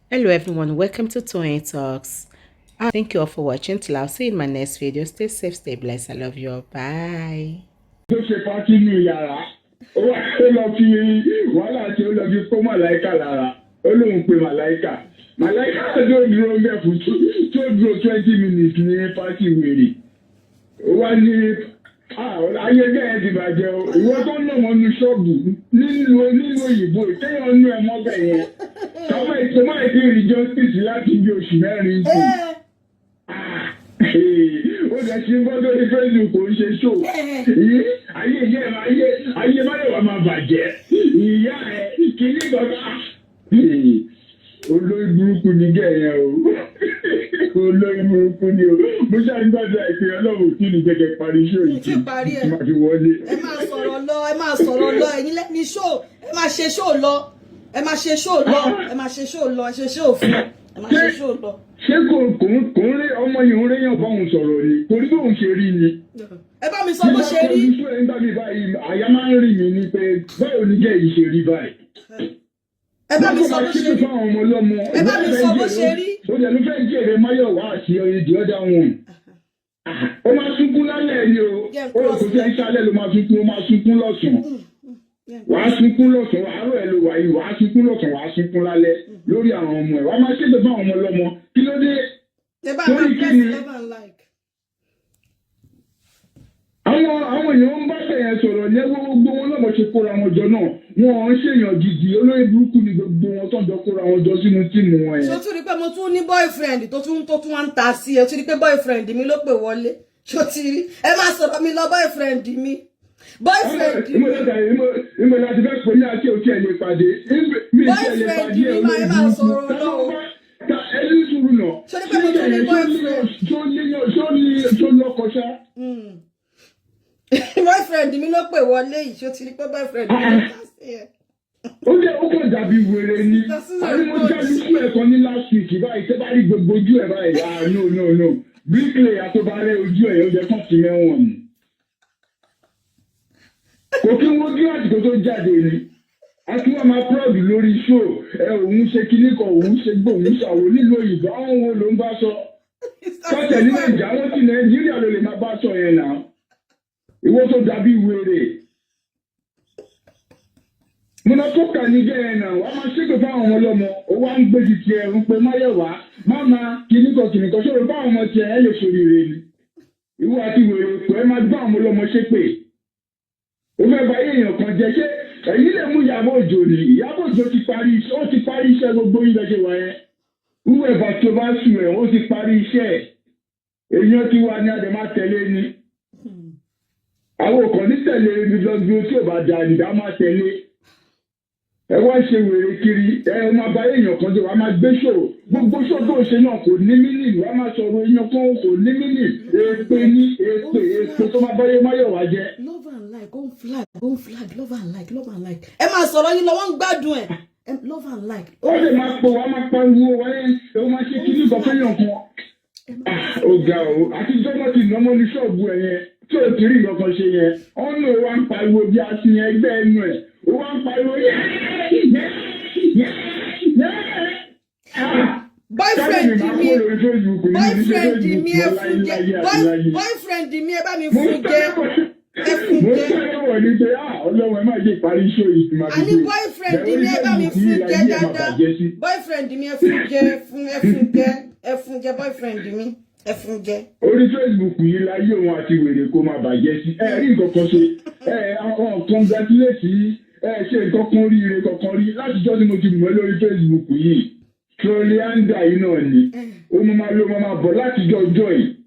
Hello everyone, welcome to Tony Talks. Thank you all for watching. Till I'll see you in my next video. Stay safe, stay blessed. I love you all. Bye. tó ṣe pátí ní yàrá ó wá lọ fi wàhálà tí ó lọ fi kó màláìka lára ó lóun pe màláìka màláìka tó dúró ń bẹ̀ fún tó dúró 20 minutes ní pátí wèrè ó wá ní ayé bẹ́ẹ̀ ti bàjẹ́ o ìwọ tó ń nà wọ́n ní ṣọ́ọ̀bù nínú òyìnbó téèyàn nú ẹ̀ mọ́bẹ̀ yẹn káwọn ètò máa ti rí justice láti bí oṣù mẹ́rin sí ó lè ṣe gbọ́dọ̀ ní Facebook kò ń ṣe ṣó ayé yẹ ayé máyọ̀wá máa bàjẹ́ ìyá ẹ kìíní gbọ́dọ̀ olórí burúkú ni gẹ̀yẹ́ o olórí burúkú ni o mo ṣáà ń gbàdúrà ìpè ọlọ́run kí ni gẹ́gẹ́ parí ṣó yìí máa fi wọlé. ẹ máa sọ̀rọ̀ lọ ẹ̀yin lẹ́ni ṣó ẹ máa ṣe ṣó lọ ẹ máa ṣe ṣó lọ ẹ máa ṣe ṣó lọ ẹ ṣe ṣó fún ẹ máa ṣe ṣó lọ. ṣé kò ń rí ọmọ yìí ń réyàn báwọn sọ̀rọ̀ ni torí bóun ṣe rí ni. ẹ bá mi sọ bó ṣe rí. nígbà tó ń gbà mí báyìí àyà máa ń rìn mí ni pé báwo ni jẹ́ ìṣe rí báyìí. ẹ bá mi sọ bó ṣe rí. ẹ bá mi sọ bó ṣe rí. ó jẹ́ ló fẹ́ jèrè Máyọ̀wá àti the other one. ó máa sunkún lálẹ́ ni o ó kò fẹ́ sálẹ̀ ló máa sunkún ó máa sunkún lọ́sàn-án wàá sunkún lọ́sàn-án àárọ̀ ẹ̀ ló wà yìí wàá sunkún lọ́sàn-án wàá sunkún lálẹ́ lórí àwọn ọmọ ẹ̀ wàá máa ṣépè fún àwọn ọmọ ọlọ́mọ kí ló dé lórí kí ni àwọn èèyàn ń bá bẹ̀yẹn sọ̀rọ̀ ní gbogbo wọn náà bó ṣe kóra wọn jọ náà wọn ń ṣèyàn gidi olórí burúkú ni gbogbo wọn tó ń jọ kóra wọn jọ sínú tíìmù wọn yẹn. ṣé o tún rí pé mo tún ní boyfriend tó tún wá ń ta sí ẹ o tún rí pé boyfriend mi ló pè wọlé ṣé o ti rí ẹ máa sọ̀rọ̀ mi lọ boyfriend mi ìmọ̀ láti fẹ́ pè ní àti òkè ẹ̀ lè pàdé mi ìṣe lè pàdé ẹ̀ olórí burúkú ẹni sùúrù náà ṣé ní pé mo tún ní boyfriend ṣó lọ́kọ ṣá. boyfriend mi ló pè wọlé yìí ṣé o ti rí pé boyfriend mi ló ta sí ẹ. ó kàn dàbí wèrè ni àríwó jáde sí ẹ̀kọ́ ní last week báyìí tẹ́ bá rí gbogbo ojú ẹ̀ báyìí no bricklayer àtọ́bárẹ́ ojú ẹ̀ ó jẹ́ kàn sí mẹ́wọ̀n ni. kò kí wọ́n bí àtìkò tó jáde ni àti wọ́n máa proud lórí show òun ṣe kíní kan òun ṣe gbó òun ṣàwò nílò òyìnbó àwọn wo ló ń bá sọ kọ́tẹ̀ ní nàìjíríà wọ́n ti nàìjíríà ló lè máa bá sọ yẹn náà ìwọ tó dàbí wèrè mọ̀nàfọ́kà ní jẹ́ yẹn náà wọ́n máa ṣépè fáwọn ọmọ ọlọ́mọ ó wá ń gbé titi ẹ̀ ń pe Máyọ̀wá máma kíní kan ṣòro báwọn ọmọ tiẹ̀ ẹ̀ lè ṣoríire ni ìwọ àti wèrè pé ẹ máa gbá àwọn ọmọ ọlọ́mọ ṣépè ó fẹ́ bá èèyàn kan jẹ́ ṣé ẹ̀yin lè mú Ìyábọ̀ Òjó ni Ìyábọ̀ Òjó ti parí iṣẹ́ gbogbo yín lọ́sẹ̀ wáyé wúwo ẹ̀bà tó bá sùn ẹ̀ ó ti parí iṣẹ́ èèyàn ti wá ní àdèmá tẹ̀lé ni àwọn òkàn ní tẹ̀lé ibi lọ́gbìn tí ò bá da nìdá máa tẹ̀lé ẹ wá ṣe wèrè kiri ẹ máa bá èèyàn kan jẹ wàá máa gbé ṣòro gbogbo ṣòro tó ṣe náà kò ní mínì wàá máa sọ̀rọ̀ èèyàn kan kò ní mínì èpè tó máa báyé Máyọ̀wá jẹ. Love and like go flag love and like ẹ máa sọ̀rọ̀ yín lọ wọ́n ń gbádùn ẹ̀ love and like. ó lè máa pò wá máa pariwo wáyé ẹ máa ṣe kíní kan fẹ́yàn kan ó ga o àti jọ́mọ́tì nọ́mọ́ ní ṣọ́ọ̀bù ẹ̀ yẹn tí ò tí rí nǹkan ṣe yẹn ọ̀nà wa ń pariwo bí a ti yẹn ẹgbẹ́ ẹnu ẹ̀ ó wá ń pariwo boyfriend mi ẹ bá mi fún jẹ ẹ fún mo jẹ. fẹ́ wọ̀ ní pé ọlọ́run ẹ má jẹ́ parí iṣẹ́ yìí tí máa fi àní boyfriend mi ẹ bá mi fún jẹ dáadáa boyfriend mi ẹ fún jẹ ẹ fún jẹ boyfriend mi ẹ fún jẹ. orí Facebook yìí láyé òun àti wèrè kó máa bàjẹ́ sí rí nǹkan kan ṣe àwọn congratulate ṣe nǹkan kan ríire kankan rí látijọ́ tí mo ti mọ̀ lórí Facebook yìí trollianda yìí náà ni ó máa bọ̀ látijọ́ ọjọ́ yìí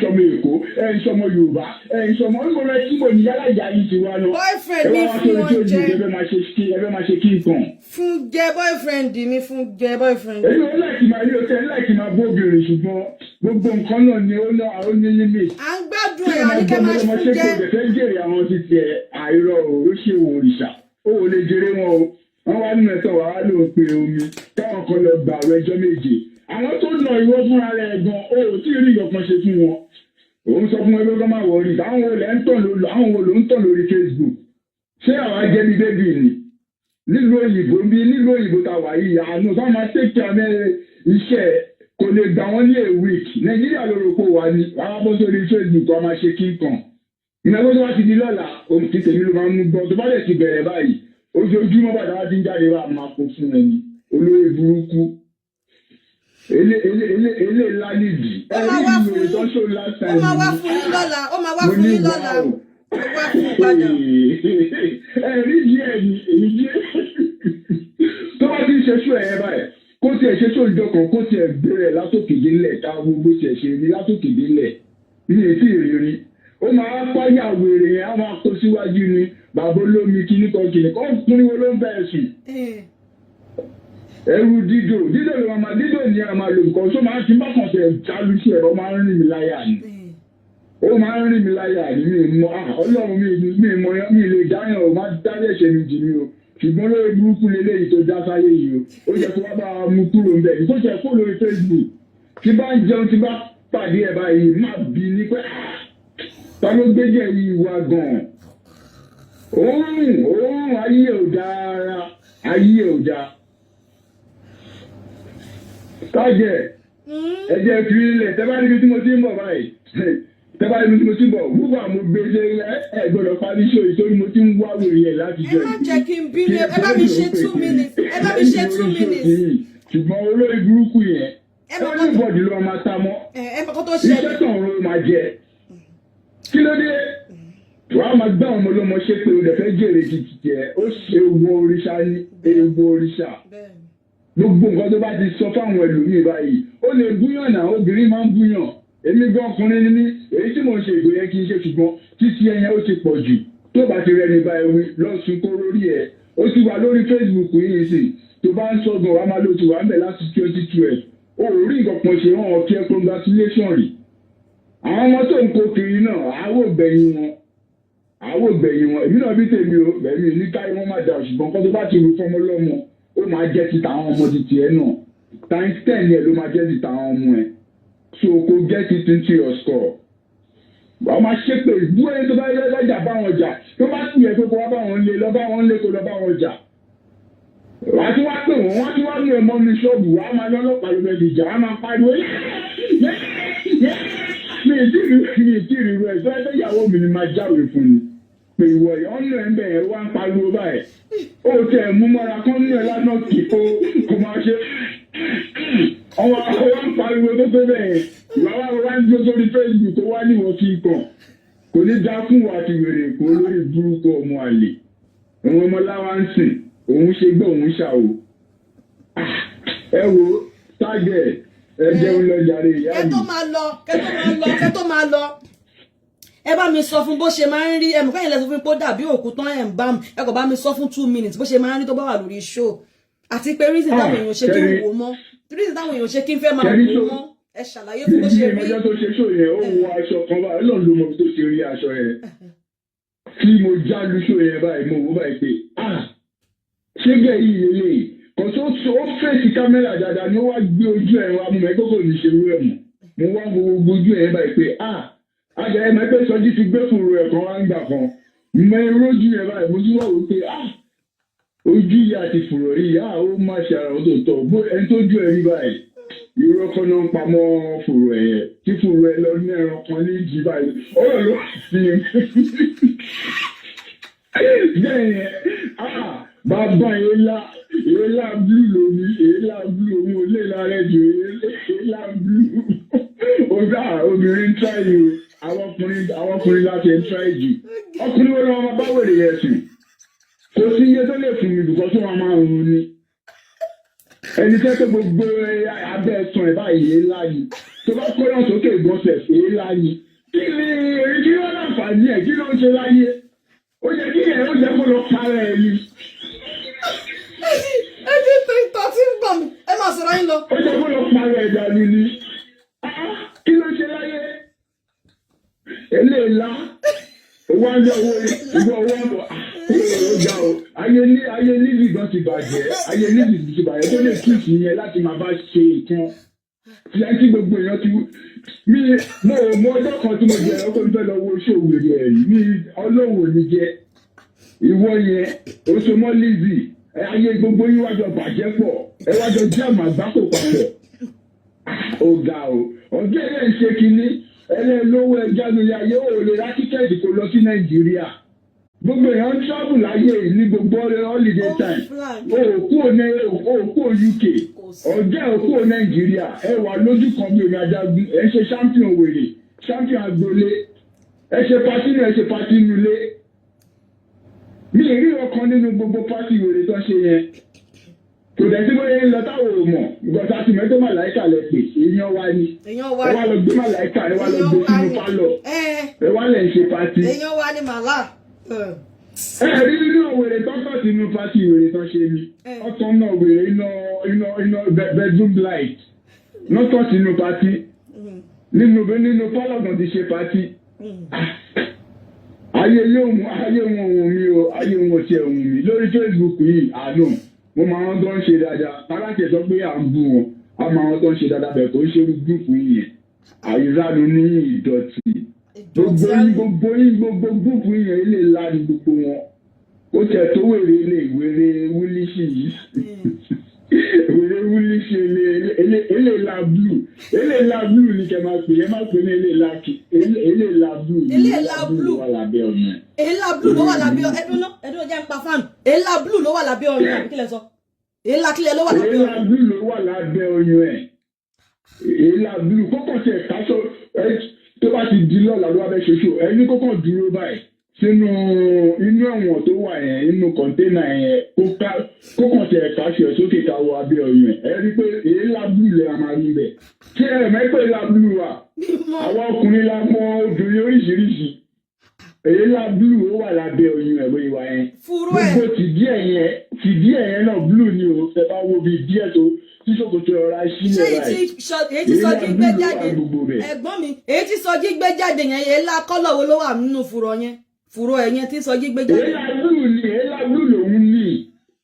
ṣọmọ Èkó ẹ ń ṣọmọ Yorùbá ẹ ń ṣọmọ ọmọ rẹ tí mo ní yálà ìyá yìí ti wá lọ. boyfriend mi Funje ẹ máa ṣe kí nǹkan. Funje boyfriend mi Funje boyfriend. èyí ò láìkí máa rí ọtẹ láìkí máa bó obìnrin ṣùgbọ́n gbogbo nǹkan náà ni ó ná àwọn ní limit. à ń gbádùn ẹ̀ àníkẹ́ máa Funje. ṣé kò fẹ́ jèrè àwọn ti tiẹ̀ àìrọ̀ ó ṣe wò òrìṣà ó ò lè jèrè wọn o wọ́n wá nínú ẹ̀tọ́ wàá ló ń pe omi táwọn kan lọ gbà ọjọ́ méje àwọn tó nà ìwọ fúnra rẹ̀ gan o ò tí ì rí ìyọkan ṣe fún wọn òun sọ fún ẹgbẹ́ máa wọrí àwọn wo ló ń tàn lórí Facebook ṣé àwa jẹ́ bí bébì ni nílùú òyìnbó ta wà yìí àánú táwọn máa tẹ̀kí àmẹ́ iṣẹ́ kò lè gbà wọ́n ní a week Nàìjíríà ló rò pé wà ní àwọn bó sórí Facebook a máa ṣe kí n kàn ìnáwó tó bá ti di lọ́la ohun tí tèmi ló máa ń mú gbọ́ tó bá lè ti bẹ̀rẹ̀ báyìí ojoojúmọ́ bàtà wá ti ń jáde wá máa kó fún ẹni olórí burúkú ele ńlá nìdí ó máa wá fún yín lọ́la ó máa wá fún yín lọ́la ó wá fún yín padà. ẹ̀rí díẹ̀ ni èyí díẹ̀ tó bá ti ṣe ṣó ẹ̀yẹ báyìí kó tiẹ̀ ṣe ṣó ìjọ kan kó tiẹ̀ gbé látòkè délẹ̀ ká gbogbo tiẹ̀ ṣe ní látòkè délẹ̀ ní etí ìrírí ó máa pààyà wèrè yẹn á máa kó síwájú ni bàbá olómi kìnnìkan ọkùnrin wo ló ń bẹ̀rẹ̀ sùn. ẹrù dídò ló máa dídò ní a máa lò nǹkan tó máa ti bá kàn tẹ̀ jálù sí ẹ̀rọ máa ń rìn mí láyà ni ó máa ń rìn mí láyà ni mi mọ ọlọ́run mi lè dáyàn o má dárí ẹ̀ṣẹ̀ mi jì mí o ṣùgbọ́n lórí burúkú lélẹ́yìí tó dá sáyé yìí o ó yẹ kó wá bá wa mú kúrò ńbẹ̀ ní kó jẹ́ kó lórí Facebook tí bá ń jẹun tí bá pàdé ẹ̀ báyìí má bí ní pé ta ló gbéjẹ̀ yìí wá gan-an òórùn ayé ò dára ayé ò dáa. Tájẹ̀ ẹ̀jẹ̀ fi ilẹ̀ tẹ́bá níbi tí mo ti ń bọ̀ báyìí tẹ́bá níbi tí mo ti ń bọ̀ gbogbo àwọn gbèsè ẹ̀ gbọ́dọ̀ parí ṣó ìtorí mo ti ń wá wèrè ẹ̀ láti jẹ́ ẹ má jẹ́ kí n bínú ẹ bá mi ṣe 2 minutes ẹ bá mi ṣe 2 minutes. ṣùgbọ́n olórí burúkú yẹn ẹni bọ̀dì ló máa ta mọ́ iṣẹ́ tó ń ro máa jẹ kí ló dé wàá máa gbá ọmọ ọlọ́mọ ṣe pé o lè fẹ́ jèrè títí jẹ ó ṣe ewu òrìṣà ní ewu òrìṣà gbogbo nǹkan tó bá ti sọ fáwọn ẹlòmíì báyìí ó lè búyàn náà obìnrin máa ń búyàn èmi gan ọkùnrin ní èyí tí mò ń ṣe ìgò yẹn kì í ṣe ṣùgbọ́n títí ẹyẹn ó ti pọ̀ jù tó bá ti rẹni báyìí wí lọ́sùn kó lórí ẹ̀ ó ti wà lórí Facebook yìí sí tó bá ń sọ̀gàn wàá máa lò ti wà ń bẹ̀ láti 2012 ó rí nǹkan kan ṣe hàn ọ̀kẹ́ congratulation rí àwọn ọmọ tó ń kó kiri náà àwọ̀ gbẹ̀yìn wọn èmi náà bí tèmi o bẹ̀rù ní káyọ̀ wọn má da ṣùgbọ́n kó tó bá ti rú fọmọ lọ́mọ ó máa jẹ́ ti tàwọn ọmọ títí ẹ náà times 10 yẹn ló máa jẹ́ ti tàwọn ọmọ ẹ so kò get it into your score wàá máa ṣépè bú ẹni tó bá yẹ lọ́jà bá wọn jà tó bá sì yẹ pé kó wá bá wọn lé lọ bá wọn lé kó lọ bá wọn jà wàá tún wá pè wọ́n wá tún wá ní ọmọ mi ṣọ́ọ̀bù wàá máa lọ́lọ́pàá ló bẹ̀ dìjà wàá máa pariwo mi ì tí ì rí rẹ̀ tó ẹgbẹ́ ìyàwó mi ni máa jáwèé fún mi pé ìwọ yìí ọ̀nà ẹ̀ ń bẹ̀ yẹn wá ń pariwo báyìí ó tẹ̀ mú mọ́ra kán ní ẹ̀ lánàá kì í kó máa ṣe ọwọ́ ń pariwo tó tó bẹ́ẹ̀ ìwà wá ń gbé sórí Facebook tó wá níwọ̀ kí n kàn kò ní dá fún wa ti wèrè kó lórí burúkú ọmọ àlè òun ọmọ láwa ń sìn òun ṣe gbọ́ òun ṣàwò ẹ wo tágẹ̀ ẹ jẹun lọ jàre ìyá mi. kẹ́ tó máa lọ ẹ bá mi sọ fún bó ṣe máa ń rí ẹmọ kẹyìn lẹsọ fún pé ó dàbí òkú tán ẹ ń bá mi ẹ kò bá mi sọ fún 2 minutes bó ṣe máa ń rí tó bá wà lórí show àti pé reason táwọn èèyàn ṣe kí n wò mọ́ reason táwọn èèyàn ṣe kí n fẹ́ máa wò mọ́ ẹ ṣàlàyé fún bó ṣe rí. ìmọ̀jọ́ tó ṣe show yẹn ó wọ aṣọ kan báyìí ọlọ́run ló mọ tó ṣe rí aṣọ yẹn tí mo já lu show yẹn báyìí mo wò báyìí pé ṣé gẹ̀ yìí lélẹ̀ kò tó ó fèsì kámẹ́rà dáadáa ni ó wá gbé ojú ẹ̀ wá mú ẹ kókò ní ṣe rú ẹ̀ mọ́ mo wá gbogbo ojú ẹ̀ báyìí pé àjà ẹ̀ máa pẹ́ sọ́jí ti gbé fòrò ẹ̀ kan wá ń gbà kan mọ erójú ẹ̀ báyìí mo tún wà wò pé ojú ìyá àti fòrò rí ó má ṣe ara wọn tó tọ̀ bó ẹni tó ju ẹ̀ rí báyìí irọ́ kan náà ń pamọ́ fòrò ẹ̀ yẹn tí fòrò ẹ̀ lọ ní ẹran kan ní ìjì báyìí ọ̀rọ̀ ló sì bẹ́ẹ̀ yẹn bàbá èélá blue lomi èélá blue omi ò lè lára jù èélá blue obìnrin ń tráyì o àwọn ọkùnrin láti ń tráyì jù ọkùnrin wọn ni wọn bá wèrè yẹn sùn kò sí iye tó lè fún mi bùkọ́ tó wọn máa ń rún ni ẹni tẹ́ tó gbogbo abẹ́ ẹ̀sán ẹ̀ báyìí ńlá ni tó bá kó náà sókè ìgbọ̀nsẹ̀ ńlá ni kí ni kí ló láǹfààní ẹ̀ kí ló ń ṣe láyé ó yẹ kí ẹ̀ ó yẹ kó lọ para ẹ̀ ni. ẹ ti tó ìtọ́ tí ń gbọ̀n mi ẹ máa sọ̀rọ̀ yín lọ. ó yẹ kó lọ para ẹ̀ dànù ni kí ló ń ṣe láyé eléèlá owó ayé owó ìwọ owó ọ̀nà ọjà o ayé níbi gan ti bàjẹ́ ayé níbi ti bàjẹ́ tó lè tún sí yẹn láti máa bá ṣe nǹkan tí gbogbo èèyàn ti mi mo ọjọ́ kan tí mo jẹ ọkọ mi fẹ́ lọ wo ṣòwò rẹ̀ mi ọlọ́wọ́ mi jẹ ìwọ yẹn oṣù mọ́ Lizzy ayé gbogbo yín wájọ bàjẹ́ pọ̀ ẹ wájọ jẹ́ àmàgbákò papọ̀ ọ̀gá o ọ̀gá ẹ̀ ń ṣe kínní ẹlẹ́lówó ẹja lórí ayé ò lè ra tíkẹ́ẹ̀tì kó lọ sí Nàìjíríà gbogbo èèyàn ń travel láyé ní gbogbo holiday time òkú UK ọ̀gá òkú Nàìjíríà ẹ wà lójú kan bí omi adágún ẹ ṣe champion wèrè champion agbolé ẹ ṣe pati nù ẹ ṣe pati nulé mi ì rí ọkàn nínú gbogbo pati wèrè tó ṣe yẹn kò dẹ̀ sí bóyá ń lọ táwọn ò mọ̀ gbọ́dọ̀ àti mẹ́tò màláìkà lẹ pè èèyàn wá ní ẹ wá lọ gbé màláìkà ẹ wá lọ gbé sínú pálọ̀ ẹ wá lẹ̀ ń ṣe pati. èèyàn wá ní màlá. ẹ rí nínú òwèrè tọ́tọ̀ sínú pati ìwèrè tán ṣe ni ọ̀tọ̀ náà wèrè iná bedroom light lọ́tọ̀ sínú pati nínú pálọ̀ kan ti ṣe pati. ayé wọn òun mi o ayé wọn ò tiẹ̀ òun mi lórí Facebook yìí àánú mo máa ń tó ń ṣe dáadáa aláṣẹ sọ pé à ń bú wọn a máa ń tó ń ṣe dáadáa bẹ́ẹ̀ kò ń ṣe gúúpù yìí àìránu ní ìdọ̀tí gbogbo gúúpù yìí ilé ńlá ni gbogbo wọn ó tẹ̀ tó wèrè ilé ìwéré wúlíṣì yìí wèrè wúlíṣì ilé ńlá blue ni kẹ máa pè é máa pè ní ilé ńlá blue wà lábẹ́ ọ̀nà ẹ̀. èélá blue ló wà lábẹ́ ẹdún jẹ́ ń pa fáànù èélá blue ló wà lábẹ́ ọyàn àbí kílẹ̀ sọ èélá kílẹ̀ ló wà lábẹ́ ọyàn. èélá blue ló wà lábẹ́ ọyàn ẹ̀ èélá blue kókò tẹ̀ káṣọ tó bá ti di lọ́la ló wà bẹ́ ṣoṣo ẹni kókò dúró báyìí sínú inú ẹ̀wọ̀n tó wà yẹn inú kọ̀ńténà yẹn kókò tẹ̀ káṣọ ẹ̀ sókè káwọ abẹ́ ọyàn ẹ̀ rí pé èélá blue lè máa rí bẹ̀ ṣé ẹ̀ mẹ́pẹ́ èélá blue wà àwọn ọkùnrin la mọ obìnrin oríṣiríṣi èélá blue ó wà lábẹ́ oyún ẹ̀ bóyá wà yẹn gbogbo tìdí ẹ̀yẹn náà blue ni o fẹ́ bá wo bí díẹ̀ tó tí ṣòkòtò ọ̀rá sílẹ̀ báyìí èélá blue ló wà gbogbo rẹ̀. ẹ̀gbọ́n mi èyí tí sọjí gbé jáde yẹn èélá kọ́lọ̀ wo ló wà nínú fùrọ̀ ẹ̀yẹn tí sọjí gbé jáde. èélá blue lòun ní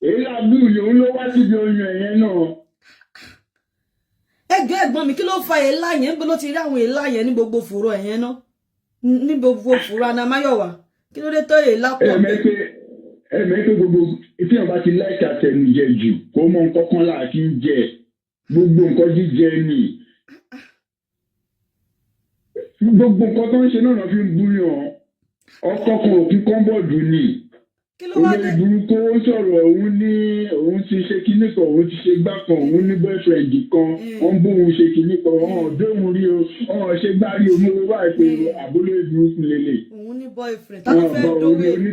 èélá blue lòun ló wá síbi oyún ẹ̀yẹn náà. ẹ̀gbọ́n mi kí ló fa èélá yẹn gbé ló ti rí àwọn èélá yẹn ní gbogbo fùrọ̀ ẹ̀yẹn náà ní gbogbo fùrọ̀ anamáyọ̀wá kí ló dé tó èélá pọ̀ bẹ́ẹ̀. ẹ̀mẹ́pẹ́ gbogbo ìfihàn bá ti láìka àtẹnujẹ jù kó mọ nǹkan kan láti ń jẹ gbogbo nǹkan jíjẹ ni gbogbo nǹkan tó ń ṣe náà fi ń búyàn ọkọ kan òkun kọ́ńbọ̀dù ni olórí burúkú ó ń sọ̀rọ̀ òun ti ṣe kinní kan òun ti ṣe gbá kan òun ní boyfriend kan wọ́n ń bóun ṣe kinní kan ọ̀dọ́hun rí o ṣe gbá rí o mú owó àìpé àbólé burúkú lélẹ̀. òun ní boyfriend tá ló fẹ́ dówó. òun ní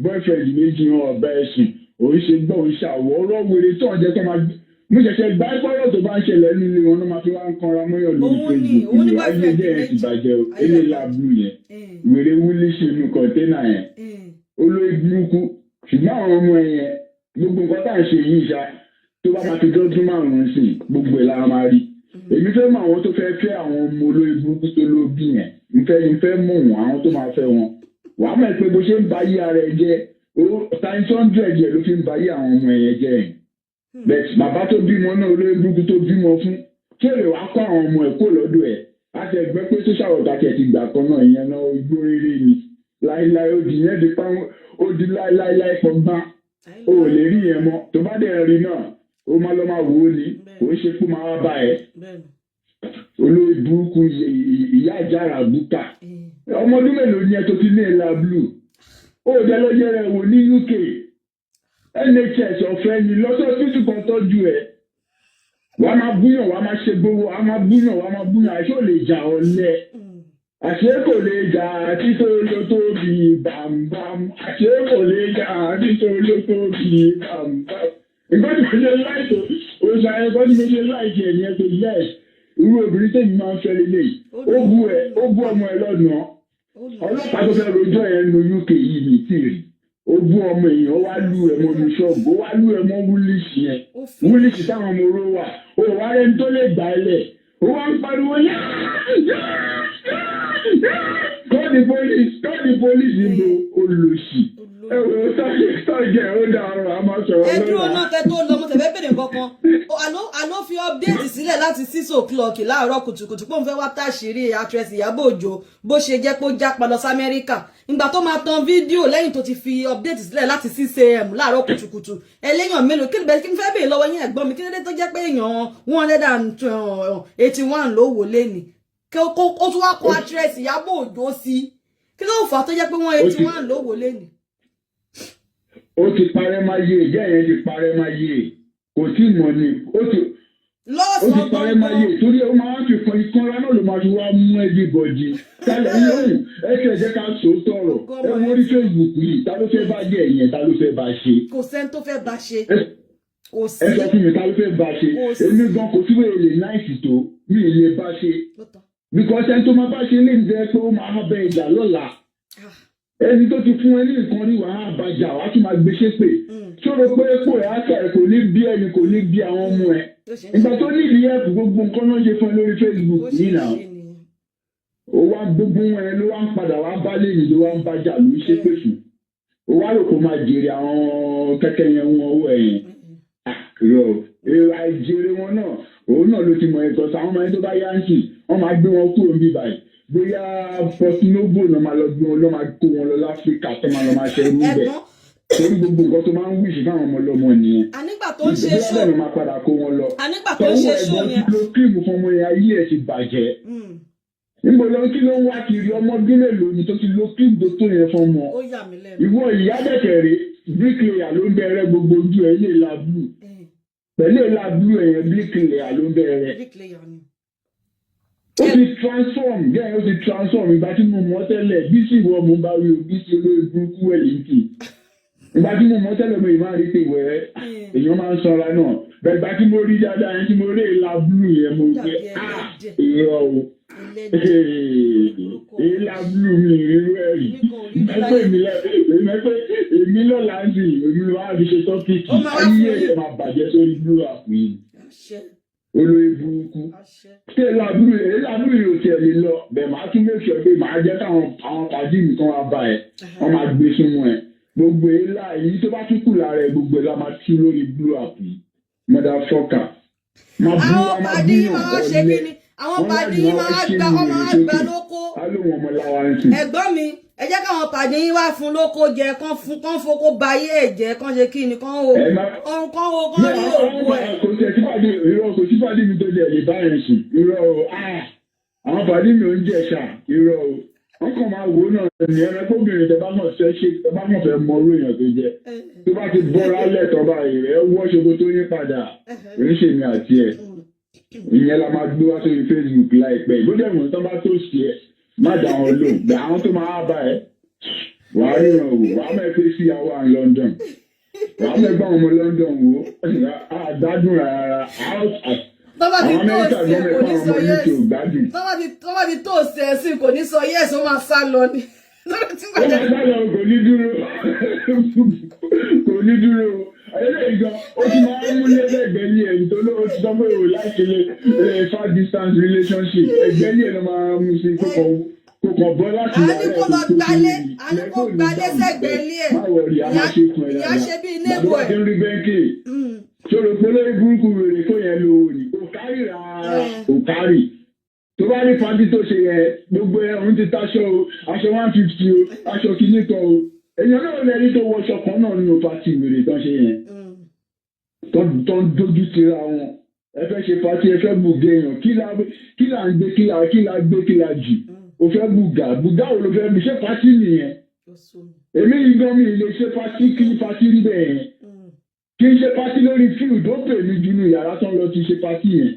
boyfriend méjì ọ̀bẹ ẹ̀sìn òun ṣe gbọ́ òun ṣàwọ̀ ọ̀rọ̀ wèrè tó ọ̀jẹ̀ tó máa mo ṣẹ̀ṣẹ̀ gbá ìpọ́rọ̀ tó bá ń ṣẹlẹ̀ nílé wọn ló máa fi wá ń kanra mọ́yọ̀ lórí Facebook ayé jẹ́ ti bàjẹ́ ilé lábú yẹn wèrè wúlé ṣe inú kọ̀ńténà yẹn olórí burúkú ṣùgbọ́n àwọn ọmọ yẹn gbogbo nǹkan tá à ń ṣe yìí ṣá tó bá máa ti dọ́dún márùn-ún sí gbogbo ẹ̀ la máa rí èmi fẹ́ mọ àwọn tó fẹ́ fẹ́ àwọn ọmọ olórí burúkú tó ló bí yẹn ìfẹ́ mọ̀ wọ́n àwọn tó máa fẹ́ wọn wàá mọ̀ pé bó ṣe ń ba yí ara ẹ jẹ́ times 100 yẹn ló fi ń ba yí àwọn ọmọ yẹn jẹ́ yẹn bẹ́ẹ̀ bàbá tó bímọ náà olórí burúkú tó bímọ fún kí èrè wàá kó àwọn ọmọ ẹ̀ kó lọ́dọ̀ ẹ̀ láti ẹgbẹ́ pé social worker kẹ̀ ti gbà kan náà ìyẹn náà igbó rere ni láíláí ó di yẹn di pọ́n ó di láíláí pọ́ngbọ́n ó lè rí yẹn mọ́ tó bá dẹ̀ rí náà ó máa lọ máa wò ó ní kò ń ṣe kó máa wá bá ẹ olórí burúkú ìyá ìjára búkà ọmọ ọdún mélòó ni ẹ tó ti ní ẹ̀la blue ó jẹ́ lọ́jọ́ rẹ̀ wò ní UK NHS ọ̀fẹ́ ni lọ́sọ̀ tútù kan tọ́jú ẹ̀ wà á máa búyàn wà á máa ṣe gbowó wà á máa búyàn àṣé ò lè jà ọ̀lẹ àṣé kò lè jà títorí ló tóbi bàmbàm àṣé kò lè jà títorí ló tóbi bàmbàm ìgbà tí mo ṣe láìtò òṣà ẹ̀kọ́ tí mo ṣe láìtì ẹ̀ ní ẹ̀tọ́ yes irú obìnrin tèmi máa ń fẹ́ lélẹ̀ ó bú ọmọ ẹ lọ́nà ọlọ́pàá tó fẹ́ rojọ́ ẹ̀ nu UK yìí ní tìrì ó bú ọmọ èèyàn wá lù ẹ̀ mọ́ ní ṣọ́ọ̀bù ó wá lù ẹ̀ mọ́ wúlíṣì yẹn wúlíṣì táwọn ọmọ oró wà ó wá rẹ́ni tó lè gbà ẹ lẹ̀ ó wá ń pariwo call the police níbo olùsì sọ́jẹ́ ó dàrú àmọ́ sọ̀rọ̀ lọ́la. ẹ dúró náà kẹ́ tó lọ mo tẹ̀fẹ́ bèrè kankan àná fi update sílẹ̀ láti 6 o'clock láàárọ̀ kùtùkùtù pé òun fẹ́ wá táṣìírí actress Ìyábọ̀ Òjó bó ṣe jẹ́ kó jápa lọ sí Amẹ́ríkà ìgbà tó máa tan fídíò lẹ́yìn tó ti fi update sílẹ̀ láti 6 a.m. láàárọ̀ kùtùkùtù ẹlẹ́yàn mélòó kí ni fẹ́ bèrè lọ́wọ́ yín ẹ̀gbọ́n mi kí ló dé tó jẹ́ pé èèyàn 181 ló wò lẹ́ni ó tún wá kó actress Ìyábọ̀ Òjó sí kí ló fà á tó jẹ́ pé 181 ló wò lẹ́ni. Ó ti parẹ́ máa yé ìjẹ́ yẹn ti parẹ́ máa yé kò tí mọ̀ ni ó ti parẹ́ máa yé torí ó máa ń fi kan ìkanra náà ló máa fi wá mú ẹbí bọ̀jì tálẹ̀ yóò ẹsẹ̀ jẹ́ ká so tọrọ ẹ wọ́n rí Facebook yìí ta ló fẹ́ bá jẹ́ ìyẹn ta ló fẹ́ bá ṣe. kò sẹ́ni tó fẹ́ bá ṣe. ẹ sọ fún mi ta ló fẹ́ bá ṣe èmi gan kò síwèé lè náìsì tó mi ì lè bá ṣe because ẹni tó máa bá ṣe lè jẹ́ pé ó máa bẹ ìjà lọ́la ẹni tó ti fún ẹ ní nǹkan rí wàá àbájá wàá tún máa gbé ṣépè ṣòro pé epo ẹ̀ á tẹ̀ kò ní bí ẹni kò ní bí àwọn ọmọ ẹ̀ ìgbà tó ní ìdí ẹ̀pù gbogbo nǹkan náà ṣe fún ẹ lórí Facebook nínà ó wá gbogbo ẹ ló wá ń padà wá bá lẹ́yìn ló wá ń bájà ló ń ṣépè fún ó wá rò kó máa jèrè àwọn kẹ́kẹ́ yẹn wọn owó ẹ̀yìn àìjèrè wọn náà òun náà ló ti mọ ẹ̀tọ́ sáwọn ọmọ ẹni tó bá yá ń sìn wọ́n máa gbé wọn kúrò níbí báyìí bóyá pọtinobo náà máa lọ gbé wọn lọ máa kó wọn lọ láfíríkà tó máa lọ máa ṣe irú bẹ́ẹ̀ torí gbogbo nǹkan tó máa ń wíṣì fáwọn ọmọ ọlọ́mọ nìyẹn ànígbà tó ń ṣe ṣó ìgbésẹ̀ náà máa padà kó wọn lọ ànígbà tó ń ṣe ṣó yẹn lo kíìmù fún ọmọ yẹn ayé ẹ̀ ti bàjẹ́ níbo lọ kí ló ń wá kiri ọmọ ọdún mélòó ni tó ti lo kíìmù tó tó yẹn fún ọmọ ìwọ ìyá bẹ̀tẹ̀ rè bíríkìlẹ̀yà ló ń bẹ̀rẹ̀ gbogbo ojú ẹ̀ ilé ìlà blue pẹ̀lú ìlà blue ẹ̀yẹn bíríkìlẹ̀yà ló ń bẹ̀rẹ̀ ó ti transform bẹ́ẹ̀ ó ti transform ìgbà tí mo mọ̀ tẹ́lẹ̀ bí sì wọ́n mo bá rí o bí sì olórí burúkú ẹ̀ lẹ́ǹkì ìgbà tí mo mọ̀ tẹ́lẹ̀ mo ì máa rí pé wẹ̀ẹ́ èèyàn máa ń sanra náà bẹ́ẹ̀ ìgbà tí mo rí dáadáa yẹn tí mo rí ìlà blue yẹn mo gbé irọ́ o ìlà blue mi irú ẹ̀ rí mẹ́pẹ́ èmi lọ́la ń sìn èmi wá fi ṣe tọ́pìkì ayé ẹ̀ máa bàjẹ́ sórí blue app yìí olórí burúkú ṣé lábúrò yóò tiẹ̀ lè lọ bẹ́ẹ̀ máa tún méjì pé màá jẹ́ káwọn pàdé mi kan wá bá ẹ̀ wọ́n máa gbé sínú ẹ̀ gbogbo ilá èyí tó bá tún kù lára ẹ̀ gbogbo ẹ̀ la máa tú lórí blue app yìí motherfucker máa bú wa máa bú yàn ọ̀lẹ́ àwọn pàdé yìí máa gbà lóko ẹ̀gbọ́n mi ẹ jẹ́ káwọn pàdé yín wá fún lóko jẹ kán foko ba ayé ẹ̀ jẹ́ kán ṣe kí ni kán rí òkú ẹ̀. kò sí pàdé mi tó jẹ́ lè bá yẹn sùn irọ́ o àwọn pàdé mi ò ń jẹ̀ṣà irọ́ o wọ́n kàn máa wò ó náà ní ẹranko-bìnrin tẹ bá mọ̀ fẹ́ mọ orú èèyàn tó jẹ́ tó bá ti bọ́ra lẹ́tọ̀ọ́ báyìí rẹ̀ wọ́ ṣogo tó yín padà oníṣèmi àti ẹ̀ ìyẹn la máa gbé wá sórí Facebook láìpẹ́ ìgbọ́dọ̀ ìwọ̀n tó bá tó sí ẹ̀ má dá wọn lò gbà àwọn tó máa bá ẹ wàá ríran wò wàá mẹ́fẹ́ sí àwọn London wàá mẹ́gbà ọmọ London wò àgbádùn rárá àwọn Amẹ́ríkà gbọ́n mẹ́fà ọmọ UK ò gbádùn. tọ́wọ́ ti tó ṣe ẹ̀sìn kò ní sọ yẹ́s ó máa sá lọ ni. ó máa sá lọ kò ní dúró eléyìí gan ó ti máa ń múlé lẹ́gbẹ̀ẹ́ ní ẹ̀yìn tó lóò ti sọ́mọ́ èrò láti lè far distance relationship ẹgbẹ́ ní ẹ̀rọ máa mú sí kókò bọ́ láti yàrá ẹ̀ kó gbalẹ̀ sẹ́gbẹ̀ẹ́ ilé ẹ̀ ìyá ṣe bí nébù ẹ̀. bàbá tí ń rí bẹ́ńkì ṣòro polówó burúkú rèrè kó yẹn lò ó ní kò kárì rárá kò kárì tó bá ní fàájì tó ṣe yẹ gbogbo ẹ̀ òun ti taṣọ o aṣọ 150 o aṣọ kìíní kan o èèyàn náà lẹ́ni tó wọṣọ kan náà nínú pàtì ìwèrè tán ṣe yẹn tó ń dojú tira wọn ẹ fẹ́ ṣe pàtì ẹ fẹ́ bùgẹ́ èèyàn kí là ń gbé kí là jù o fẹ́ bùgà wo ló fẹ́ bí ṣe pàtì nìyẹn èmi yìí gan mi lè ṣe pàtì kí pàtì rí bẹ́ẹ̀ yẹn kí n ṣe pàtì lórí field ó pè mí jù nù yàrá tán lọ ti ṣe pàtì yẹn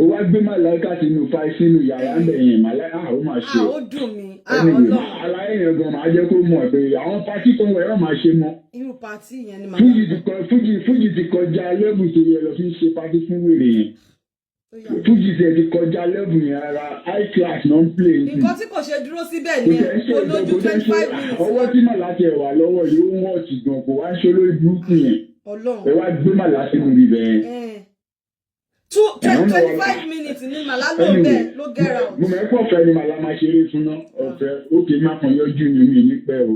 o wá gbé màláìka sínú yàrá ń bẹ̀ yẹn màláìka ó máa ṣe ó dùn mí anyway aláyé yẹn gan máa jẹ́ kó mọ̀ pé àwọn pátí kan wọ̀ ẹ̀rọ máa ṣe mọ́. irú pátí yẹn ni màá. Funje ti kọjá lẹ́bù tó yẹ lọ fi ṣe pátí fún wèrè yẹn. Funje ti kọjá lẹ́bù yẹn ara high class non play. nǹkan tí kò ṣe dúró síbẹ̀ ni ẹ̀ kò lójú 25 minutes. ọwọ́ tí màlá ti ẹ̀wà lọ́wọ́ yóò ń wọ̀ sí gan kò wá ń ṣe olórí burúkú yẹn. ẹ wá gbé màlá sínú ibẹ̀ yẹn. 25 minutes ni màlá ló bẹ́ẹ̀ ló gẹ́ra. mo mọ̀ ẹ́ pọ̀ fẹ́ ni màlá máa ṣeré fún náà ọ̀fẹ́ ó kì í má kan yọjú ni mi ní pẹ́ o.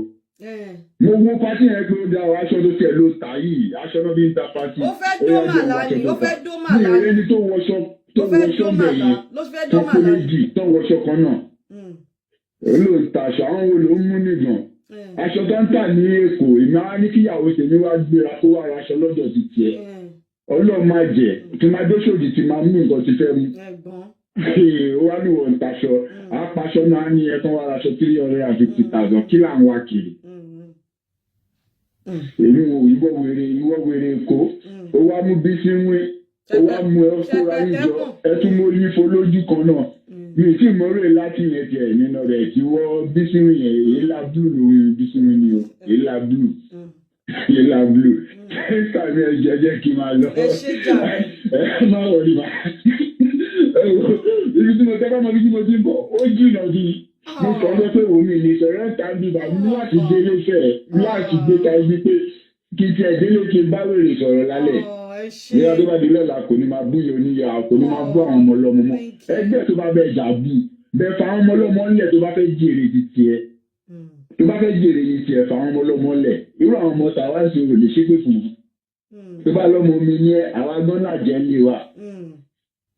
mo wo pátí yẹn pé ó dá o aṣọ tó tiẹ̀ ló tà yìí aṣọ náà bí ń ta pátí. ó fẹ́ dó màlá ni ó fẹ́ dó màlá ni. mi ò ẹni tó wọṣọ bẹ̀ yẹn tó kó méjì tó wọṣọ kan náà. olóòtú aṣọ àwọn wo ló ń mú nìgbọ̀n. aṣọ tó ń tà ní Èkó ìmọ̀ á ní kíyàwó tèmi wá gbéra kó wá aṣọ lọ́dọ̀ ti tiẹ̀. Ọlọ́run máa jẹ tí máa dé sódì tí máa mú nǹkan ti fẹ́ mu. ó wá ní wọ́n taṣọ àpàṣọ náà ní ẹ̀kan wá aṣọ 350,000 kí là ń wá kiri. èmi wo ìwọ wèrè Èkó ó wá mú bísí wé ó wá mú ẹ kóra ìjọ ẹ tún mú onífo lójú kan náà mi tí mọ́rọ̀ láti yẹn tiẹ̀ nínú rẹ̀ tí wọ́n bísí wé yẹn èyí la blue lórí bísí wé ni o èyí la blue. Yellow blue. Sàmì ẹ̀jẹ̀ jẹ́ kí n máa lọ. Ẹ máa wọ̀ ní ma. Ibi tí mo tẹ́ bá mọ ibi tí mo ti ń bọ̀, ó jìnnà bí. Mo sọ pé pé omi ní sọ̀rọ̀ ń ta bí bàbá mi láti délé fẹ́ láti gbé ta ibi pé kí n tiẹ̀ délé kí n bá wèrè sọ̀rọ̀ lálẹ́. Ní ọdún bá di lọ́la kò ní máa bú yẹn oníyà kò ní máa bú àwọn ọmọ ọlọ́mọ mọ́. Ẹgbẹ́ tó bá bẹ̀ jà bú. Bẹ́ẹ̀ fa àwọn ọmọ ọlọ́mọ ńlẹ̀ tó bá fẹ́ jèrè ti tiẹ̀. Tó bá fẹ́ jèrè yìí tiẹ̀ fáwọn ọmọ ọlọ́mọ lẹ̀ irú àwọn ọmọ tàwa ṣe ò lè ṣépè fún un. tó bá lọ́mọ mi ní ẹ àwa gbọ́n náà jẹ́ lé wa.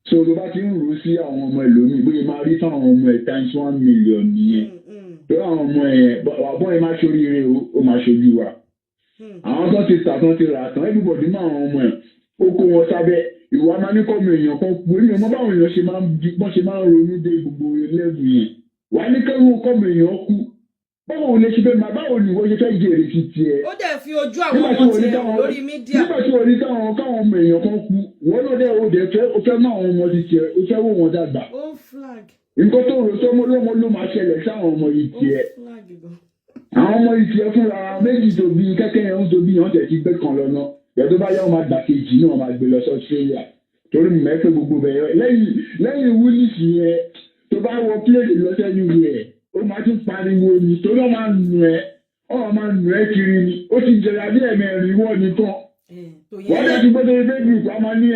so tó bá ti ń rò sí àwọn ọmọ ẹlòmíì bóyá máa rí fáwọn ọmọ ẹ̀ times 1 million nìyẹn. tó àwọn ọmọ ẹ̀ àbọ̀ ẹ̀ máa ṣoríire ó máa ṣojú wa. àwọn tó ti tà tán ti rà tán everybody mọ àwọn ọmọ ẹ̀ ó kó wọn sábẹ́ ìwà máa ní kọ́mọ èèyàn kan pé ní ọmọ báwọn èèyàn ṣe máa ń ronú dé gbogbo lẹ́bù yẹn wà á ní kẹ́rù kọ́mọ èèyàn kú báwo lè ṣe fẹ́ máa báwo ni wọ́n ṣe fẹ́ jèrè sí tiẹ̀. ó dẹ̀ fi ojú àwọn ọmọ tiẹ̀ lórí mídíà. nígbà tí wọ́n ní káwọn ọmọ èèyàn kan kú wọ́n ló dẹ̀ ó dẹ̀ fẹ́ máa àwọn ọmọ ti tiẹ̀ ó fẹ́ wò wọ́n dàgbà. ó flag. nǹkan tó rò sọ́mọ́ lọ́mọ ló máa ṣẹlẹ̀ sáwọn ọmọ yìí tiẹ̀. àwọn ọmọ yìí tiẹ̀ fúnra méjì tó bí kẹ́kẹ́ yẹn ń tó bí yẹn tẹ̀ ti gbé kan lọ́nà yẹn tó bá yẹ wọn máa gbà kejì náà máa gbé lọ sí Australia torí mo mẹ́fẹ́ gbogbo bẹ̀rẹ̀ lẹ́yìn wúlísì yẹn tó bá wọ pílẹ̀tì lọ́sẹ̀ níbi ẹ̀ ó máa tún pariwo ni torí wọ́n máa nù ẹ́ kiri ni ó ti jẹ̀rẹ̀ bí ẹ̀mẹ̀rin wọ́ nìkan wọ́n yẹ ti gbọ́dọ̀ Facebook a máa ní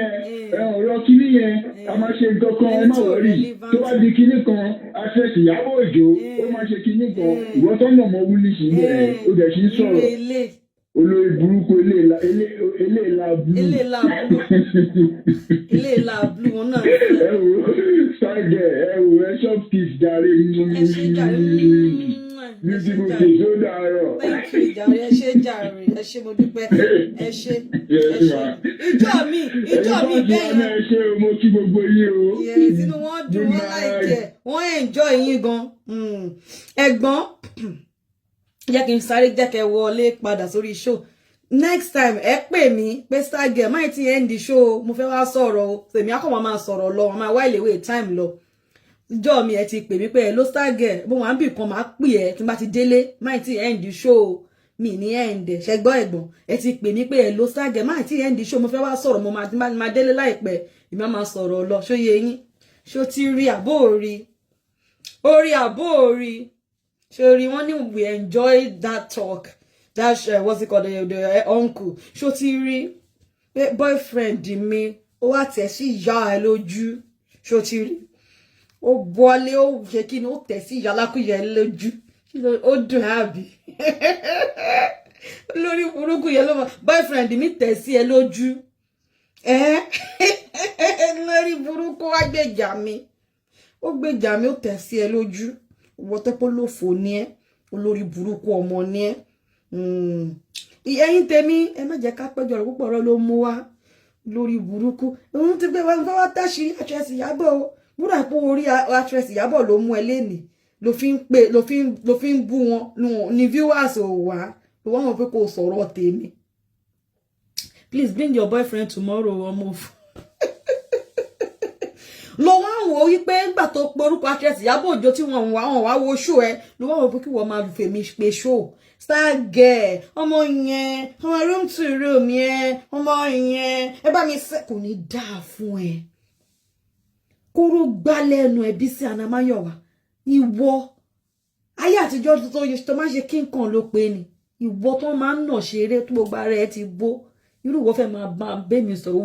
ọ̀rọ̀ kíní yẹn a máa ṣe nǹkan kan ẹ má wọ̀rí tó bá di kíní kan aṣẹ́sì Ìyábọ̀ Òjó ó máa ṣe kíní kan ìwọ́n tó ń nà mọ́ wúlísì yẹn ó dẹ̀ sí ń sọ̀rọ̀ olórí burúkú eléèlà blue wọn náà. ẹ wo ṣáàgẹ̀ ẹ wo ẹ shop kiss jàre ní tí mo ṣe tó dàárọ̀. ẹ ṣe jàre ẹ ṣe mo dúpẹ́ ẹ ṣe ìjọ mi bẹ́ẹ̀ ẹ ṣe o mo kí gbogbo yín o. sínú wọn dùn wọn láìjẹ wọn enjoy yín gan ẹ̀gbọ́n jẹ́ kí n sáré jẹ́ kẹ́ wọlé padà sórí show next time ẹ pè mí pé star girl máa ti end the show mo fẹ́ wá sọ̀rọ̀ o tèmi akọ̀ máa sọ̀rọ̀ lọ máa while away time lọ ìjọ mi ẹ ti pè mí pé ẹ ló star girl bó wọn á bì kan máa pè ẹ tí n bá ti délé máa ti end the show mi ní end ṣẹgbọ́n ẹ̀gbọ́n ẹ ti pè mí pé ẹ ló star girl máa ti end the show mo fẹ́ wá sọ̀rọ̀ mo máa délé láìpẹ́ ìmọ̀ máa sọ̀rọ̀ lọ ṣó yé yín ṣó ti rí àbó orí àbó orí. Shori, we enjoyed that talk. That what's it called? The uncle. Shotiri, boyfriend mi. O wa te si ya lójú. Shotiri. O bole o jekin o te si ya lakuye lójú. O dùn àbí. Lórí burúkú yẹn ló boyfriend mi te si ẹ lójú. Lórí burúkú wá gbèjà mi. Ó gbèjà mi o te si ẹ lójú. Wọ́tẹ́pọ̀ ló fò ní ẹ́ olórí burúkú ọmọ ní ẹ́ ẹ̀yin tèmi ẹ má jẹ́ ká péjọ rẹ̀ púpọ̀ rẹ̀ ló mú wá lórí burúkú òun ti gbé wá ń fọwọ́ tẹ́sí actress Ìyábọ̀ o búra pé orí actress Ìyábọ̀ ló mú ẹ lẹ́nìí ló fi ń bú wọn ní viewers ò wá ló wá wọn pé kò sọ̀rọ̀ tèmi please bring your boyfriend tomorrow ọmọ fún lọ wá ń wò wípé nígbà tó pe orúkọ actress Ìyábọ̀ Òjó tí wọ́n wá wo show ẹ ló wá wò pé kí wọ́n máa fèmí pe show star girl ọmọ yẹn ọmọ room to room yẹn ọmọ yẹn ẹ bá mi ṣe kò ní dáa fún ẹ kóró gbá lẹ́nu ẹbí sí Anamáyọ̀wá ìwọ ayé àtijọ́ tó máa ṣe kí nǹkan ló pe ni ìwọ tó máa ń nà ṣeré tó gbogbo ara ẹ ti bó irú ìwọ fẹ́ máa bá bẹ́mi sọ̀rọ̀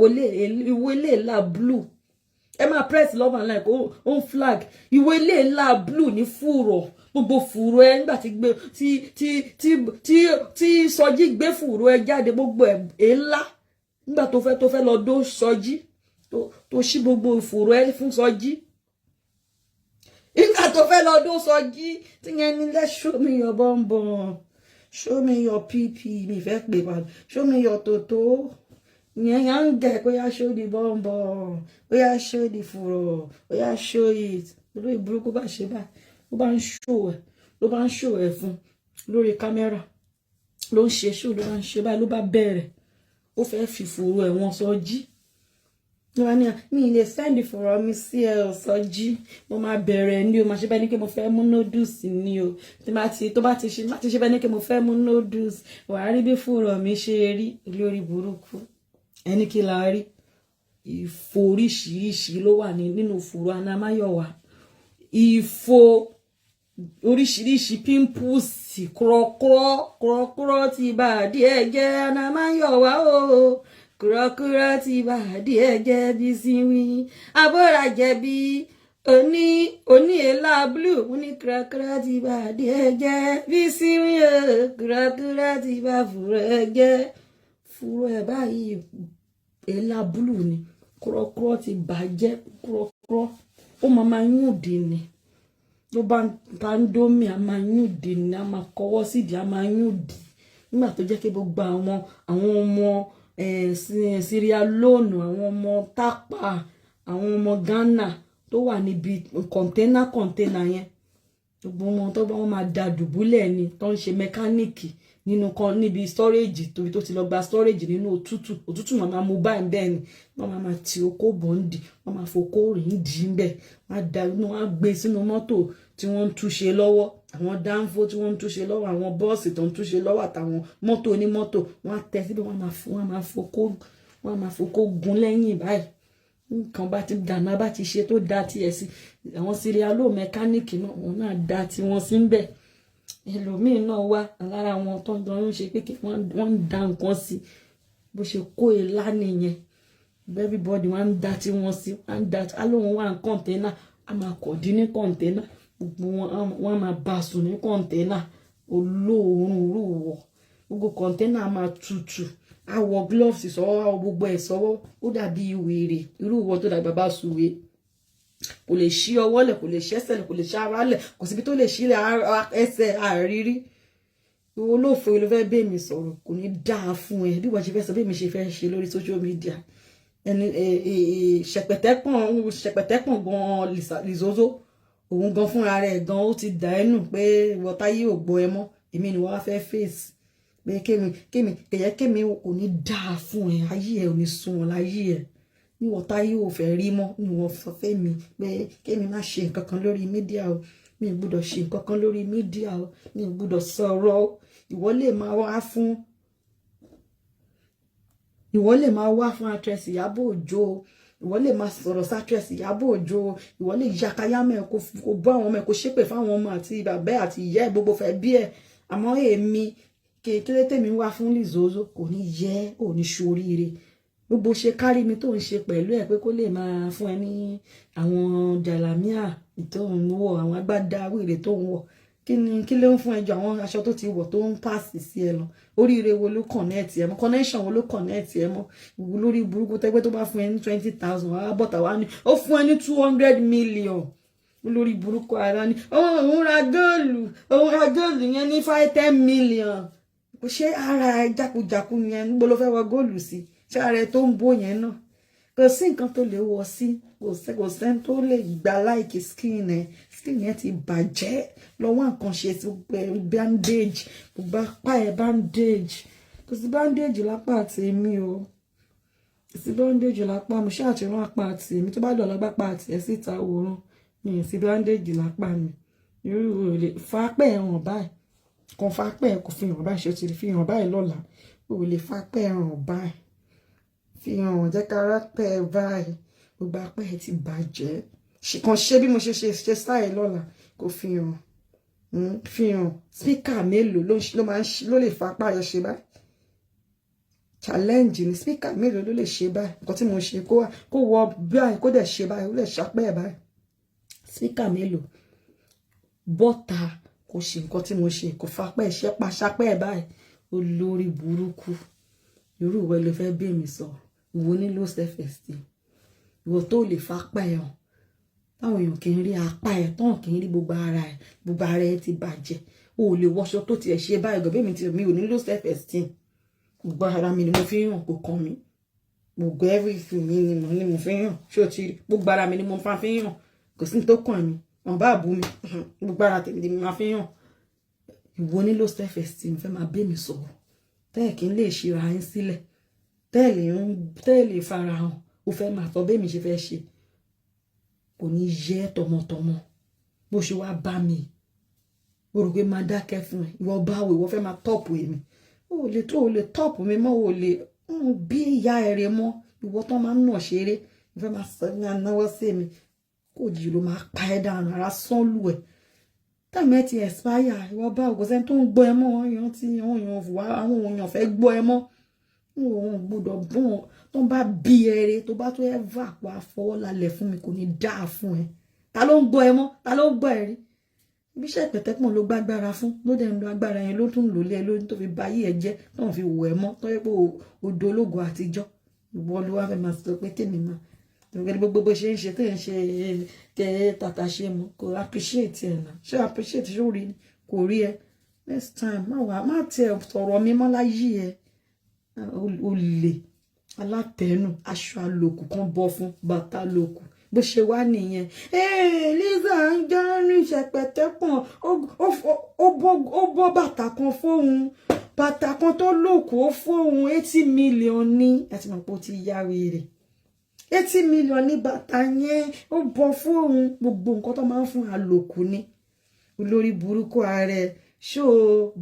ìwé lè la blue ẹ máa press love and like on flag ìwé lè la blue ní fùrọ̀ gbogbo fùrọ̀ ẹ nígbà tí gbé tí Sọjí gbé fùrọ̀ ẹ jáde gbogbo ẹ ńlá nígbà tó fẹ́ lọ dó Sọjí tó ṣí gbogbo fùrọ̀ ẹ fún Sọjí nígbà tó fẹ́ lọ dó Sọjí tí yẹn ní let's show me your bonbon show me your pp mi fẹ́ pè wá show me your toto yẹn yà ń gẹ̀ pé yà show the bonbon pé yà show the fùrọ̀ pé yà show it lórí ìburúkú bá ṣe báyìí ló bá ń show ẹ̀ fún lórí kámẹ́rà ló ń ṣe show ló bá ń ṣe báyìí ló bá bẹ̀rẹ̀ ó fẹ́ fi fùrọ̀ ẹ̀ wọ́n Sọjí mi lè send fọ̀rọ̀ mi sí ẹ Sọjí mo máa bẹ̀rẹ̀ ní o máa ṣe bẹ́ẹ̀ ni kí mo fẹ́ mú noodles ní o tó bá ti ṣe bẹ́ẹ̀ ni kí mo fẹ́ mú noodles wàá rí bí fọ̀rọ̀ mi ṣe rí lórí burúkú ẹni kí la rí ìfò oríṣiríṣi ló wà nínú fọ̀rọ̀ Anamáyọ̀wá ìfò oríṣiríṣi pimples kúrọ́kúrọ́ ti bá díẹ̀ jẹ́ Anamáyọ̀wá o kúrọ́kúrọ́ ti bá díẹ̀ jẹ́ bí sinwi abọ́ra jẹ̀bi oní èlà blue wọ́n ní kúrọ́kúrọ́ ti bá díẹ̀ jẹ́ bí sinwi o kúrọ́kúrọ́ ti bá fùrọ̀ jẹ́ fùrọ̀ ẹ̀ báyìí èlà blue ni kúrọ́kúrọ́ ti bàjẹ́ kúrọ́kúrọ́ ó máa yún dì ní ló bá ń dómi a máa yún dì ní a máa kọwọ́ sídìí a máa yún dì nígbà tó jẹ́ kí gbogbo àwọn ọmọ Sierra Leone àwọn ọmọ Tápà àwọn ọmọ Ghana tó wà níbi kọ̀ńténà yẹn gbogbo wọn tó bá wọn máa da dùbúlẹ̀ ni tó ń ṣe mẹkáníìkì níbi storage torí tó ti lọ gba storage nínú òtútù wọn máa mú báyìí bẹ́ẹ̀ ni wọn máa ti okó bọ́ǹdì wọn máa fokó rìn dì í bẹ́ẹ̀ wọn á gbé sínú mọ́tò tí wọ́n ń túṣe lọ́wọ́ àwọn dánfó tí wọ́n ń túṣe lọ́wọ́ àwọn bọ́ọ̀sì tó ń túṣe lọ́wọ́ àtàwọn mọ́tò onímọ́tò wọ́n á tẹ síbi wọ́n máa fokó gun lẹ́yìn báyìí nǹkan bá ti dáná bá ti ṣe tó dá tiẹ̀ sí àwọn Sierra Leone mẹkáníìkì náà wọn náà dá tí wọ́n sí ń bẹ̀ ẹlòmíín náà wá lára wọn tó ń jọ ń ṣe pé wọ́n ń da nǹkan sí bó ṣe kó èlá nìyẹn everybody wọ́n ń da tí wọ́n sí wọ́n ń da alóhùn wà ní kọ̀ǹténà a máa kọ̀dí ní kọ̀ǹténà gbogbo wọn máa bá sùn ní kọ̀ǹténà olóòórùn rúwọ̀ gbogbo kọ̀ǹténà máa tutù àwọ gloves sọ́wọ́ àwọ gbogbo ẹ̀ sọ́wọ́ ó dàbí wèrè irú ìwọ tó dàgbà bá sùwé kò lè ṣí ọwọ́ lẹ̀ kò lè ṣẹ́sẹ̀ lẹ̀ kò lè ṣí ara lẹ̀ kò síbi tó lè ṣí ẹsẹ̀ àrírí olóòfò ló fẹ́ bẹ́ẹ̀ mi sọ̀rọ̀ kò ní dáa fún ẹ bí wọ́n ṣe fẹ́ sọ bẹ́ẹ̀ mi ṣe fẹ́ ṣe lórí social media ẹni ṣẹpẹtẹ́pọ̀n gan Lizozo òun gan fúnra rẹ̀ gan ó ti dà ẹ́nù pé wọ́tá yìí ò gbọ́ ẹ mọ́ èmi ni wọ́n wá fẹ́ fèsì pé kémi kò ní dáa fún ẹ ayé ẹ ò ní sun wọn láyé ẹ ní wọ́tá yìí ò fẹ́ rí mọ́ ní wọ́n fẹ́ mi pé kémi má ṣe nǹkan kan lórí mídíà o mi ò gbọ́dọ̀ ṣe nǹkan kan lórí mídíà o mi ò gbọ́dọ̀ sọ̀rọ̀ ìwọ lè máa wá fún actress Ìyábọ̀ Òjó ìwọ lè máa sọ̀rọ̀ sí actress Ìyábọ̀ Òjó ìwọ lè yakaya mẹ́ kó bọ́ àwọn ọmọ ẹ̀ kó ṣépè fáwọn ọmọ àti bàbá àti ìyá ẹ̀ gbogbo fẹ́ bí ẹ̀ àmọ́ èmi kékeré tèmi wá fún Lizozo kò ní yẹ ò ní ṣoríire gbogbo ṣe kárí mi tó ń ṣe pẹ̀lú ẹ̀ pé kó lè máa fún ẹ ní àwọn jàlámíà tó ń wọ̀ àwọn agbádá wèrè tó ń wọ̀ kí ló ń fún ẹjọ́ àwọn aṣọ tó ti wọ̀ tó ń pàṣẹ sí ẹ lọ oríire wo ló connect ẹ mọ́ connection wo ló connect ẹ mọ́ lórí burúkú tẹ́gbẹ́ tó bá fún ẹ ní 20,000 wàá bọ̀tà wá ní ó fún ẹ ní 200 million lórí burúkú ara ní òun ra góòlù yẹn ní 10 million kò ṣe ara ẹ jákujàku yẹn níbo ló fẹ́ wọ góòlù sí ṣé ara ẹ tó ń bó yẹn náà kò sí nǹkan tó lè wọ sí kò sẹ́ni tó lè gba láìkí skin yẹn ti bàjẹ́ lọ́wọ́ nǹkan ṣe sí bandage gbogbo apá ẹ̀ bandage kò sí bandage lápá tèmi o sí bandage lápá mi ṣáà ti rán apá àti èmi tó bá dọ̀ lọ́gbà pa àti ẹ̀ síta òórùn mi sí bandage lápá mi irú òòlè fapẹ́ ẹ̀hàn báyìí kan fapẹ́ ẹ̀ kò fi hàn báyìí ṣe ti fi hàn báyìí lọ́la òòlè fapẹ́ ẹ̀hàn báyìí fi hàn jẹ́ ká rápẹ́ ẹ̀ báyìí gbogbo apẹ́ ẹ̀ ti bàjẹ́ kan ṣe bí mo ṣe sáyé lọ́la kò fi hàn speaker mélòó ló lè fapá ẹ̀ ṣe báyìí challenge ni speaker mélòó ló lè ṣe báyìí nǹkan tí mo ṣe kó wọ báyìí kó dẹ̀ ṣe báyìí ó lè ṣapẹ́ ẹ̀ báyìí speaker mélòó bọ́ta kò ṣe nǹkan tí mo ṣe kò fapẹ́ ẹ̀ ṣapẹ́ ẹ̀ báyìí olórí burúkú irú ìwọ ló fẹ́ bẹ́ mi sọ ìwọ ní low self esteem ìwọ tó lè fapá ẹ̀ hàn táwọn èèyàn kì í rí apá ẹ̀ tán kì í rí gbogbo ara ẹ̀ ti bàjẹ́ o ò lè wọṣọ tó tiẹ̀ ṣe báyìí gọ̀bẹ́ mi ò ní low self esteem gbogbo ara mi ni mo fi hàn kò kàn mí gbogbo everything mi ni mo fi hàn ṣé o ti rí gbogbo ara mi ni mo fi hàn kò sí ní tó kàn mí wọn bá bú mi gbogbo ara tèmi ni mo fi hàn ìwọ ní low self esteem fẹ́ máa bẹ́ mi sọ̀rọ̀ tẹ́ẹ̀ kí n lè ṣíra yín sílẹ̀ tẹ́ẹ̀ lè fara hàn o fẹ́ máa tọ́ bẹ́ẹ̀ mi ṣe fẹ́ ṣe kò ní yẹ tọmọtọmọ bó ṣe wá bá mi o rò pé máa dákẹ́ fún ẹ ìwọ báwo ìwọ fẹ́ máa tọ́pù èmi o lè tọ́pù mi mọ́ o lè bí ìyá ẹ̀rẹ̀ mọ́ ìwọ tán máa ń nà ṣeré ìfẹ́ máa sọ ní anáwọ́ sí mi kò jì ló máa pa ẹ́ dànù ara sán lù ẹ̀ tàmí ẹ ti expire ìwọ báwo kò sẹ́ni tó ń gbọ́ ẹ mọ́ àwọn èèyàn fẹ́ gbọ́ ẹ mọ́ òun gbọ́dọ̀ bọ́n tó bá bí ẹrẹ tó bá tó ẹ và pa fọwọ́ lálẹ́ fún mi kò ní dáa fún ẹ ta ló ń gbọ́ ẹ mọ́ ta ló ń gbọ́ ẹ rí ibi iṣẹ́ pẹ̀tẹ́pọ̀n ló gbágbára fún ló dẹ̀ ń lo agbára yẹn ló tún lò lé ẹ lórí tó fi ba ayé ẹ jẹ́ tó ń fi wò ẹ mọ́ tó yẹ pé odò ológo àtijọ́ ìwọ ló wá fẹ́ máa sọ pé kémi máa tòkẹ́lẹ́ gbogbo bó ṣe ń ṣe tó ń ṣe kẹ́ tàtà ṣe mọ́ kò appreciate ẹ̀ náà ṣé appreciate ṣó rí kò rí ẹ next time má tiẹ̀ sọ̀rọ̀ mi mọ́ láyé ẹ olè alátẹnu aṣọ àlòkù kan bọ́ fún bàtà lòkù bó ṣe wá nìyẹn Liza ń jẹ́rìn ṣẹpẹtẹ́pọ̀n ó bọ́ bàtà kan fóun bàtà kan tó lòkù ó fóun 80 million ní àti mọ̀ pé ó ti yá wèrè 80 million ní bàtà yẹn ó bọ́ fóun gbogbo nǹkan tó máa ń fún àlòkù ni olórí burúkú ààrẹ ṣó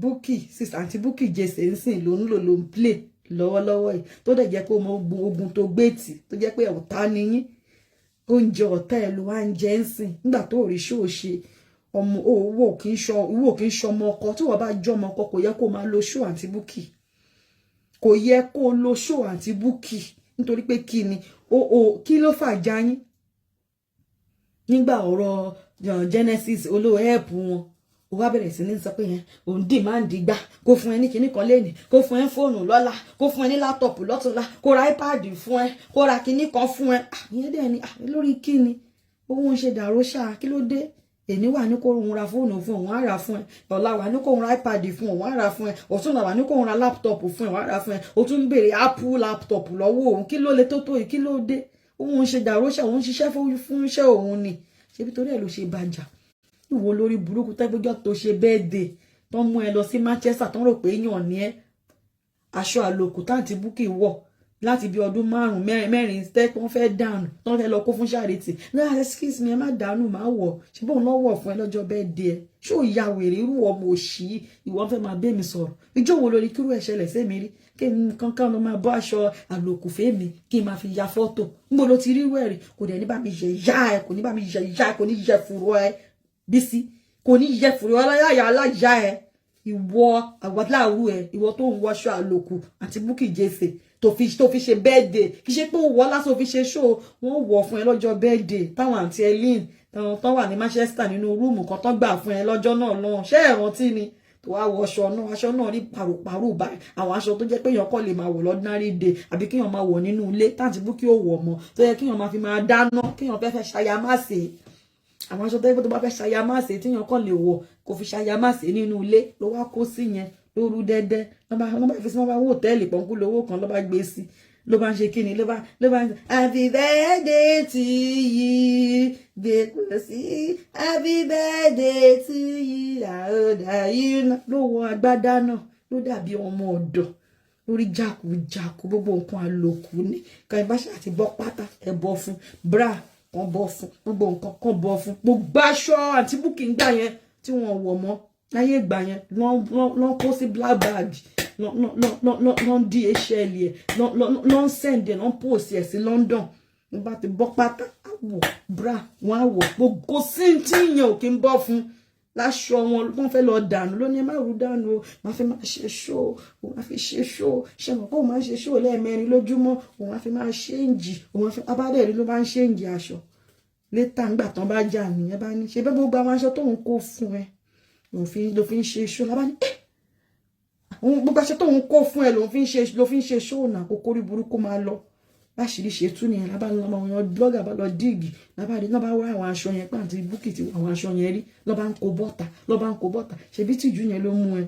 Bukky sísà àti Bukky jẹsẹ ń sìn ló ń play lọ́wọ́lọ́wọ́ yìí tó dẹ̀ jẹ́ pé ọmọ ogun tó gbé tì tó jẹ́ pé ọ̀tá niyín oúnjẹ ọ̀tá ẹ̀ ló wá ń jẹ ń sìn nígbà tó rí ṣó ṣe ọmọ owó kì í ṣọmọ ọkọ tí wọ́n bá jọ ọmọ ọkọ kò yẹ kó máa lo ṣó àǹtí Bukky kò yẹ kó lo ṣó àǹtí Bukky nítorí pé kí ni kí ló fàjà yín nígbà ọ̀rọ̀ Genesis olówó ẹ̀pù wọn ó wá bẹ̀rẹ̀ sí ní sọ pé yẹn òun dìmáàndì gbà kó fún ẹ ní kinní kan lẹ́nìí kó fún ẹ fóònù lọ́la kó fún ẹ ní láptọ̀pù lọ́túnla kó ra ipad fún ẹ kó ra kinní kan fún ẹ ìyẹn dẹ̀ ni lórí kíni owó ń ṣe dàrú ṣáà kí ló dé èní wà ní kó òun ra fóònù fún òun á rà fún ẹ ọ̀la wà ní kó òun ra ipad fún òun á rà fún ẹ ọ̀túnla wà ní kó òun ra láptọ̀pù fún òun á rà fún ẹ ó tún béèrè apple láptọ̀pù lọ́wọ́ òun kí ló le tó yìí kí ló dé owó ń ṣe dàrú ṣáà òun ṣiṣẹ́ fún iṣẹ́ òun ni ṣebí torí ẹ̀ ló ṣe bàjá ìwọ lórí burúkú tẹ́gbẹ́jọ́ tó ṣe birthday tó mú ẹ lọ sí Manchester tó ń rò pé yàn ní ẹ aṣọ àlòkù táǹtì Bukky wọ̀ láti bí ọdún mẹ́rin tẹ́ wọ́n fẹ́ dànù tó ń fẹ́ lọ kó fún charity náà excuse me ẹ má dànù má wọ̀ ṣe bóun lọ́wọ́ fún ẹ lọ́jọ́ birthday ẹ ṣó ìyá wèrè irú ọmọ òṣì ìwọ fẹ́ máa bẹ́ mi sọ̀rọ̀ ìjọ wo lórí kírú ẹ̀ ṣẹlẹ̀ sẹ́mi rí kí n kankan ló máa bọ́ aṣọ àlòkù fèmí kí n máa fi ya fọ́tò níbo ló ti rí wẹ̀rì kò dẹ̀ ní bá mi yẹ ìyá ẹ kò ní bá mi yẹ ìyá ẹ kò ní yẹ fùrọ̀ ẹ Bísí kò ní yẹ fùrọ̀ aláyà aláyà ẹ ìwọ àwàláwù ẹ ìwọ tó ń wọṣọ àlòkù àti Bukky jẹsẹ tó fi ṣe birthday kì í ṣe pé ó wọ lásán fi ṣe show wọn wọ fún ẹ lọ́jọ́ birthday táwọn àǹtí Ellen tán wà ní Manchester nínú rúùmù kan tán gbà fún ẹ lọ́jọ́ náà lọ́hùn ṣé ẹ rántí ni tó wá wọ aṣọ náà rí pàròpàrò báyìí àwọn aṣọ tó jẹ́ pé èèyàn kọ́ lè máa wọ̀ ordinary day àbí kéèyàn máa wọ̀ nínú ilé táǹtí Bukky ó wọ̀ mọ́ tó yẹ kéèyàn máa fi máa dáná kéèyàn fẹ́ ṣayamásè àwọn aṣọ tó yẹ pé tó bá fẹ́ ṣayamásè téèyàn kọ́ lè wọ̀ kó fi ṣayamásè nínú ilé ló wá kó sí yẹn lóru dẹ́dẹ́ ló bá fi sí wọn bá wò tẹ́ẹ̀lì pọ̀nkú lówó kan ló bá gbé sí ló bá ń ṣe kíni ló bá ń happy birthday to you gbé pọ̀ sí happy birthday to you àódà yìí ló wọ agbádá náà ló dàbí ọmọ ọ̀dọ̀ lórí jákujàku gbogbo nǹkan àlòkù ni kan bá ṣe àti bọ́ pátá ẹ bọ́ fún bra kan bọ́ fún gbogbo nǹkan kan bọ́ fún gbogbo aṣọ àti búkì ń gbà yẹn tí wọ́n wọ̀ mọ́ láyé ìgbà yẹn lọ́n kó sí black bag lọ́n DHL ẹ̀ lọ́n send ẹ̀ lọ́n post ẹ̀ sí London wọ́n bá ti bọ́ pátá àwọ̀ bra wọ́n àwọ̀ gbogbo sí tí ìyẹn ò kí ń bọ́ fún láṣọ wọn fẹ́ lọ dànù lónìí ẹ má rú dànù o wọn fi máa ṣe ṣó òun á fi ṣe ṣó ṣe mọ̀ pé òun máa ń ṣe ṣó lẹ́ẹ̀mẹrin lójúmọ́ òun á fi máa ṣéǹjì òun á fi abádẹ́rì ló máa ń ṣéǹjì aṣọ létà ńgbà tán bá jà nìyẹn bá ní ṣe bẹ́ẹ̀ gbogbo àwọn aṣọ tóun kó fún ẹ ló fi ń ṣe ṣó lábá ní gbogbo aṣọ tóun kó fún ẹ ló fi ń ṣe ṣó náà kó kórí burúkú máa lọ láṣìírí ṣe tún nìyẹn lábá ní ọmọ wọn blogger bá lọ díìgì lábá rí lọ́ba wá àwọn aṣọ yẹn pàǹtí búkì tí àwọn aṣọ yẹn rí lọ́ba ń kó bọ́ta ṣebí tìjú yẹn ló mú ẹ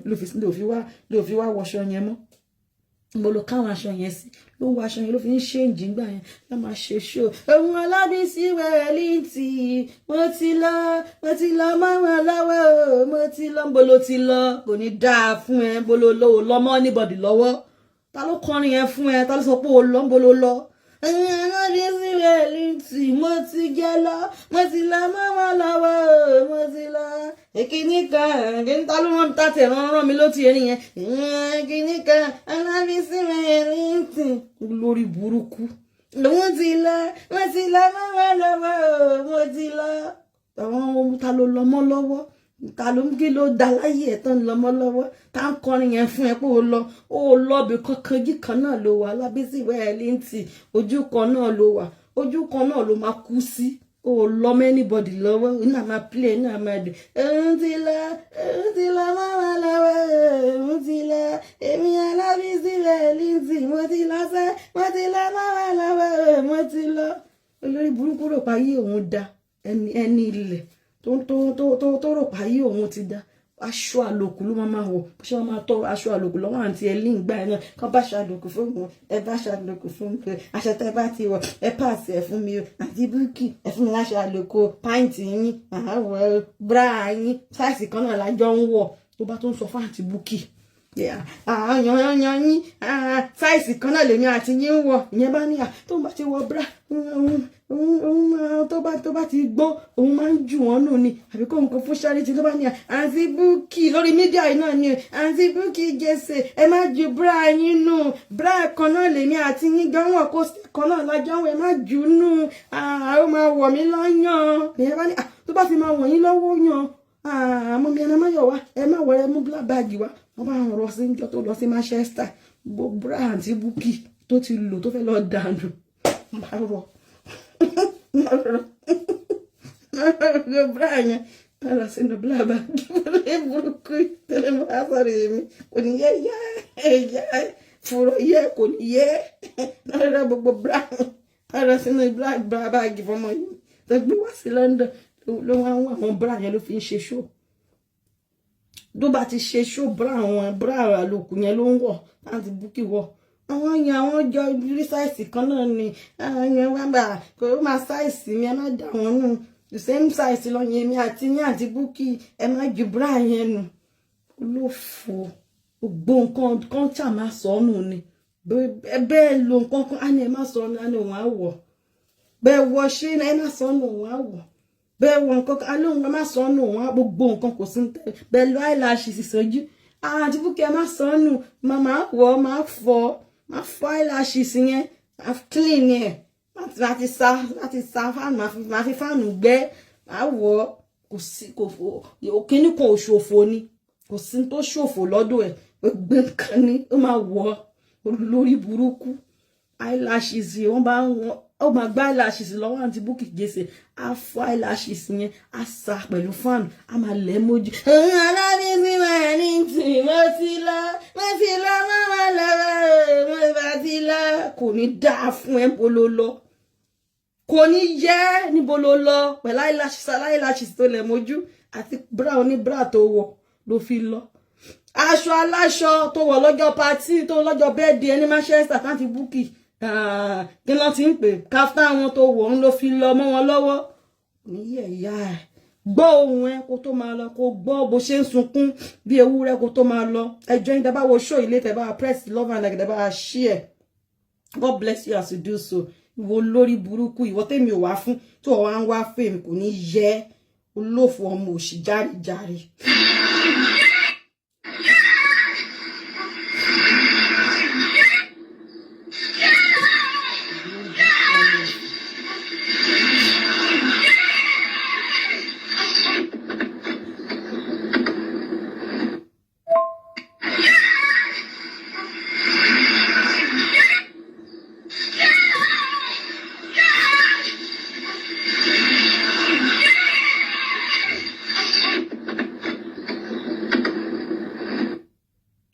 ló fi wá wọṣọ yẹn mọ́ mo lo káwọn aṣọ yẹn sí ló wọ aṣọ yẹn ló fi ń ṣe ìjìngbà yẹn ló máa ṣe ṣó ohun Ọlábísí Wawulence mo ti lọ máwọn lọ́wọ́ mo ti lọ ń bolo ti lọ kò ní dáa fún ẹ bolo lọ́wọ́ lọ́mọ́ anybody lọ́wọ́ ta ló kọrin yẹn fún ẹ ta ló sọ pé o lọ ń bolo lọ Ọlábísí Wawulence mo ti jẹ lọ mo ti lọ máwọn lọ́wọ́ mo ti lọ èkìní kan kí n ta ló rán tàtẹ̀ rán mi ló ti erin yẹn èkìní kan Ọlábísí Wawulence lórí burúkú mo ti lọ máwọn lọ́wọ́ mo ti lọ àwọn ohun ta ló lọ mọ́ lọ́wọ́ ta ló ń gé ló da láyé ẹ̀ tán lọ mọ́ lọ́wọ́ tá ń kọrin yẹn fún ẹ pé ó lọ bí kankan jí kan náà ló wà Ọlábísí Wawulence ojú kan náà ló wà ojú kan náà ló máa kú sí ó lọ mọ́ anybody lọ́wọ́ iná máa play iná máa dùn òun ti lọ máa lọ́wọ́ òun ti lọ èmi Ọlábísí Wawulence mo ti lọ máa lọ́wọ́ mo ti lọ olórí burúkú rò pa yí òun da ẹni ilẹ̀ tó rò pa yí òun ti da aṣọ àlòkù ló máa wọ̀ ṣé wọ́n máa tọ́ aṣọ àlòkù lọ́wọ́ àǹtí ẹ lí ìgbà náà kán bá ṣàlòkù fún mi ẹ bá ṣàlòkù fún mi aṣọ tẹ bá ti wọ̀ ẹ pàṣẹ ẹ fún mi o àti búkì ẹ fún mi láṣọ àlòkù pàǹtì yín àwọ̀ bra yín sáìsì kan náà lájọ ń wọ̀ tó bá tó ń sọ fún àǹtí búkì yan yín sáìsì kan náà lèmi àti yín ń wọ̀ ìyẹn bá ní tó bá ti wọ̀ bra tó bá ti gbó òun máa ń jù wọ́n nù ni àbí kó nǹkan fún charity ló bá ní àǹtí búkì lórí mídíà yìí náà ni àǹtí búkì jẹsẹ ẹ má ju bra yín nù bra kan náà lèmi àti yín gan wọn kó kan náà lájọ wọn ẹ má jù nù ó máa wọ̀ mí lọ́yàn ìyẹn bá ní tó bá fi máa wọ̀ yín lọ́wọ́ yàn àmọ́ mi ẹ̀nà máyọ̀ wá ẹ má wọ̀ ẹ mú black bag wá wọ́n bá rọ sí níjọ́ tó lọ sí Manchester gbogbo bra àǹtí búkì tó ti lò tó fẹ́ lọ dànù bá rọ bra yẹn lọ sínú black bag lè burúkú tẹ́lẹ̀ mọ́ àsọ̀rọ̀ èmi kò ní yẹ fúrọ̀ yẹ kò ní yẹ lọ́dọ̀ gbogbo bra lọ sínú black bag fọmọ yìí tó gbé wá sí London ló wá ń wá àwọn bra yẹn ló fi ń ṣe ṣó tó bá ti ṣe ṣó bra àlòkù yẹn ló ń wọ̀ láti búkì wọ̀ àwọn yẹn àwọn jọ rí sáìsì kan náà ni yẹn wá gbà kò ó máa sáìsì mi ẹ má dà wọn nù the same size lọ yẹn mi àti yín àti búkì ẹ má ju bra yẹn nù olófò gbogbo nǹkan kan ṣà máa sọ nù ni bẹ́ẹ̀ lo nǹkan kan á ní ẹ má sọ ọ́nà á ní òun á wọ̀ bẹ́ẹ̀ wọ ṣé ẹ má sọ ọ́nà òun á wọ̀ bẹ́ẹ̀ wọ nǹkan kan á ní òun má sọ ọ́nà òun á gbogbo nǹkan kò sí bẹ́ẹ̀ lọ eyelashes ìṣojú àti búkì ẹ má sọ ọ́nà màmá wọ̀ máa fọ eyelashes yẹn máa clean yẹn láti sa fáànù máa fi fáànù gbẹ àwọ̀ kò sí kíní kan òṣòfò ni kò sí tó ṣòfò lọ́dọ̀ ẹ̀ gbogbo nǹkan ni ó máa wọ̀ lórí burúkú eyelashes wọ́n bá ó máa gbá eyelashes lọ́wọ́ àǹtí búkì jẹ́sẹ̀ á fọ́ eyelashes yẹn á sa pẹ̀lú fáànù á máa lẹ̀ mójú. Ọlábísí Wawulence mo ti lọ máa lọ́wọ́ mo bá ti lọ kò ní dáa fún ẹ bolo lọ kò ní yẹ níbo ló lọ pẹ̀lú eyelashes tó lẹ̀ mójú àti bra oníbra tó wọ̀ ló fi lọ aṣọ aláṣọ tó wọ̀ lọ́jọ́ pátì tó lọ́jọ́ bẹ́ẹ̀dì ẹni Manchester láti búkì kí ló ti ń pè káfíńtà wọn tó wọ̀ ń ló fi lọ mọ́ wọn lọ́wọ́ níyẹ̀ ìyá ẹ̀ gbọ́ ohùn ẹ kó tó máa lọ kó gbọ́ bó ṣe ń sunkún bí ewúrẹ́ kó tó máa lọ ẹjọ́ yín tẹ́ bá wo show ilé tẹ́ bá press love and like tẹ́ bá share God bless you as you do so ìwọ lórí burúkú ìwọ tèmi ò wá fún tó wá ń wá fèmí kò ní yẹ olófò ọmọ òṣì járe.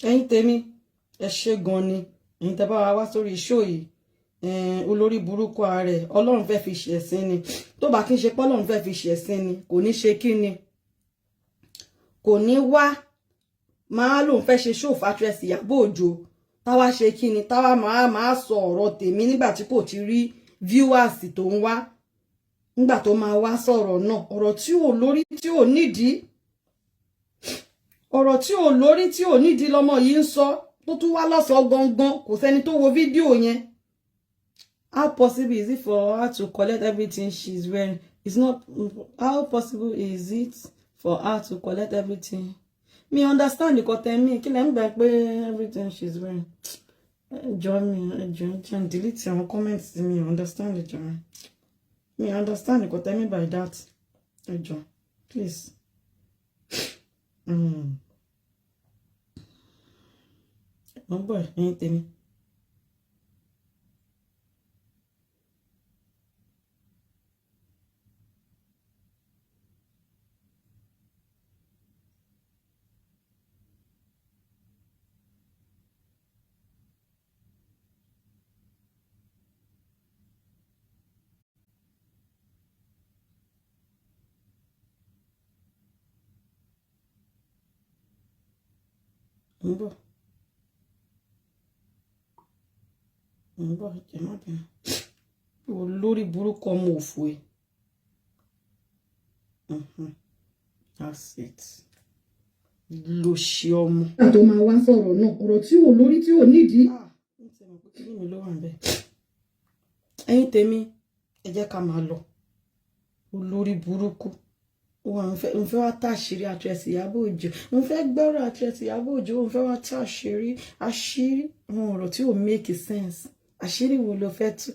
ẹ̀yin tèmi ẹ ṣé gan ni ẹ̀yin tẹ́ bá wá sórí show yìí olórí burúkú ààrẹ Ọlọ́run fẹ́ fi ṣẹ̀sín ni tó bá kí n ṣe pé Ọlọ́run fẹ́ fi ṣẹ̀sín ni kò ní ṣe kí ni kò ní wá máa lòun fẹ́ ṣe show Actress Ìyábọ̀ Òjó táwa ṣe kí ni táwa máa sọ ọ̀rọ̀ tèmi nígbà tí kò ti rí viewers tó ń wá nígbà tó máa wá sọ̀rọ̀ náà ọ̀rọ̀ tí ò lórí tí ò nídìí ọ̀rọ̀ tí ò lórí tí ò nídìí lọ́mọ yìí ń sọ tó tún wá lọ́sọ̀ọ́ gangan kò sẹ́ni tó wo fídíò yẹn. How possible is it for her to collect everything she's wearing? It's not. How possible is it for her to collect everything? Me understand nǹkan tẹ́ mi kí lẹ ń gbà pé everything she's wearing. Ẹjọ́ delete àwọn comments mi understand ẹjọ́ me understand nǹkan tẹ́ mi by that ẹjọ́ please. Mo bọ̀ ẹ̀yin tèmi. Mo bọ̀. Jẹ́ má bínú. Olórí burúkú ọmọ òfò ẹ̀. That's it. Ló ṣe ọmọ. Tó máa wá sọ̀rọ̀ náà ọ̀rọ̀ tí ò lórí tí ò nídìí. Mo ti mọ̀ pé kí ni ló wà ń bẹ̀. Ẹ̀yin tèmi ẹ jẹ́ ká máa lọ. Olórí burúkú. Òun fẹ́ wá táṣìírí Actress Ìyábọ̀ Òjó. Òun fẹ́ gbọ́rọ̀ Actress Ìyábọ̀ Òjó. Òun fẹ́ wá táṣìírí àṣírí àwọn ọ̀rọ̀ tí ò make sense. Àṣírí wo ló fẹ́ tú?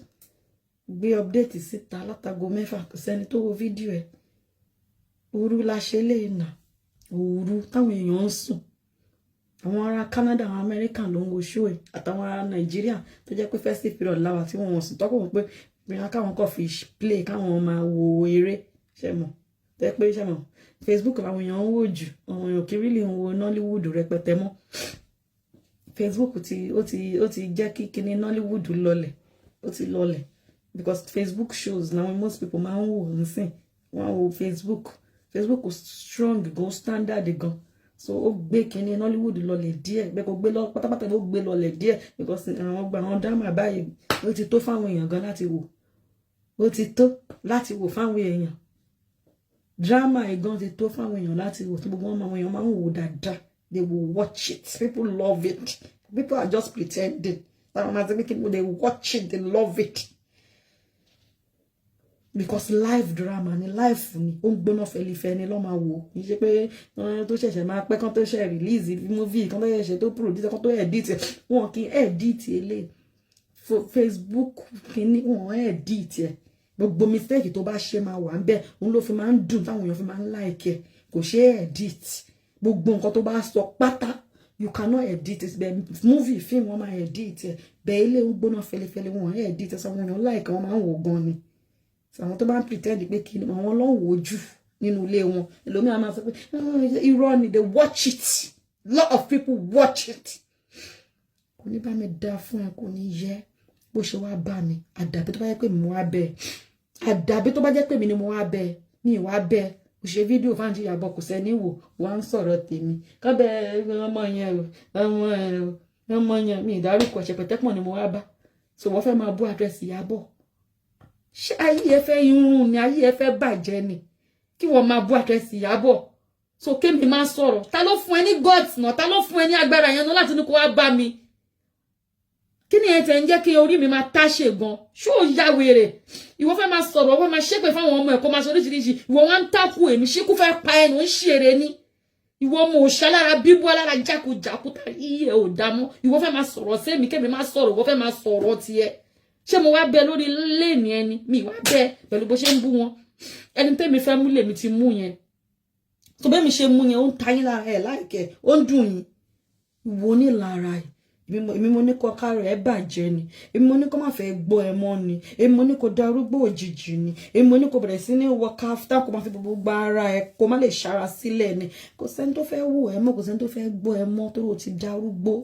Gbé update síta látago 6 kò sẹ́ni tó wo fídíò ẹ̀. Òru la ṣe lè nà. Òru táwọn èèyàn ń sùn. Àwọn ará Canada àwọn American ló ń wo show ẹ̀ àtàwọn ará Nàìjíríà tó jẹ́ pé festive period láwa tí wọ́n sùn tọ́kọ̀ wọ́n pé bóyá káwọn kọ́ fi play káwọn máa wo eré ṣẹ́mọ̀ tẹ́ pé ṣẹ́mọ̀ Facebook làwọn èèyàn ń wò jù àwọn èèyàn kiri lè ń wo Nollywood rẹpẹtẹ mọ́ Facebook ó ti jẹ́ kí kíní Nollywood lọlẹ̀ ó ti lọlẹ̀ because Facebook shows now most people máa ń wò nísìn wọ́n wo Facebook strong gan standard gan so ó gbé kíní Nollywood lọlẹ̀ díẹ̀ bẹ́ẹ̀ kó gbé lọ pátápátá ló gbé lọlẹ̀ díẹ̀ because àwọn drama báyìí ó ti tó fáwọn èèyàn gan láti wò ó ti tó láti wò fáwọn èèyàn drama igan ti tó fáwọn èèyàn láti wò tí gbogbo wọn àwọn èèyàn máa ń wò dáadáa they will watch it people love it people are just pretending they watch it they love it because live drama ni live ni ó ń gbóná fẹlifẹ ni ló máa wò kì í ṣe pé tó ṣẹ̀ṣẹ̀ máa pẹ́ kán tó ṣe release movie kán tó ṣẹ̀ṣẹ̀ tó produce kán tó edit wọn kì í edit ele Facebook kìíní wọn edit ẹ gbogbo mistake tó bá ṣe máa wà ń bẹ òun ló fi máa ń dùn táwọn èèyàn fi máa ń like ẹ kò ṣe edit gbogbo nǹkan tó bá sọ pátá you cannot edit it bẹ́ẹ̀ movie film wọn máa edit ẹ bẹ́ẹ̀ ilé ń gbóná fẹlifẹli wọn edit ẹ sọ wọn èèyàn like wọn máa ń wò gan ni àwọn tó bá ń pretend pé kí ni àwọn ló ń wò jù nínú ilé wọn ẹlòmíràn máa sọ pé irọ́ ni they watch it lot of people watch it kò ní bá mi dá fún ẹ kò ní yẹ bó ṣe wá bá mi àdàbí tó bá jẹ́ pé mi wá bẹ́ẹ̀ àdàbí tó bá jẹ́ pé mi ni mo wá bẹ́ẹ̀ mi wá bẹ́ẹ̀ ó ṣe fídíò Funje Ìyábọ̀ kò sẹ́ni wò wá ń sọ̀rọ̀ tèmi kábẹ́ ọmọ yẹn ọmọ yẹn mi ìdárúkọ ṣẹpẹtẹ́pọ̀ ni mo wá bá so wọ́n fẹ́ máa bú Actress Ìyábọ̀ ṣé ayé ẹ fẹ́ irun ni ayé ẹ fẹ́ bàjẹ́ ni kí wọ́n máa bú actress Ìyábọ̀ so kémi máa sọ̀rọ̀ ta ló fún ẹ ní guts náà ta ló fún ẹ ní agbára yẹn náà láti ní kó wá bá mi kí ni ẹ tẹ̀ ń jẹ́ kí orí mi máa táṣe gan ṣó ya wèrè ìwọ fẹ́ máa sọ̀rọ̀ wọ́n máa ṣépè fáwọn ọmọ ẹ̀ kó máa sọ oríṣiríṣi ìwọ wọn ń tákù èmi ṣíkú fẹ́ pa ẹnu ń ṣeré ní ìwọ ọmọ òṣà lára bíbú alára jákujàku tá iye ò dámọ́ ìwọ fẹ́ máa sọ̀rọ̀ sẹ́mi kémi máa sọ̀rọ̀ ìwọ fẹ́ máa sọ̀rọ̀ tiẹ̀ ṣé mo wá bẹ lórí léèní ẹni mi wá bẹ pẹ̀lú bó ṣe ń bú wọn ẹni tẹ́mi fẹ́ mú lèmi ti mú yẹn tó bẹ́ẹ̀ mi ṣe mú yẹn ó ń ta yín lára ẹ̀ láìkẹ́ ó ń dùn yín ìwọ ní lára ẹ̀ èmi mo ní kó kára ẹ̀ bàjẹ́ ni èmi mo ní kó má fẹ́ gbọ́ ẹ mọ́ ni èmi mo ní kó darúgbó òjijì ni èmi mo ní kó bẹ̀rẹ̀ sí ní work after kó má fi gbogbo ara ẹ kó má lè ṣara sílẹ̀ ni kò sẹ́ni tó fẹ́ wò ẹ mọ́ kò sẹ́ni tó fẹ́ gbọ́ ẹ mọ́ torí o ti darúgbó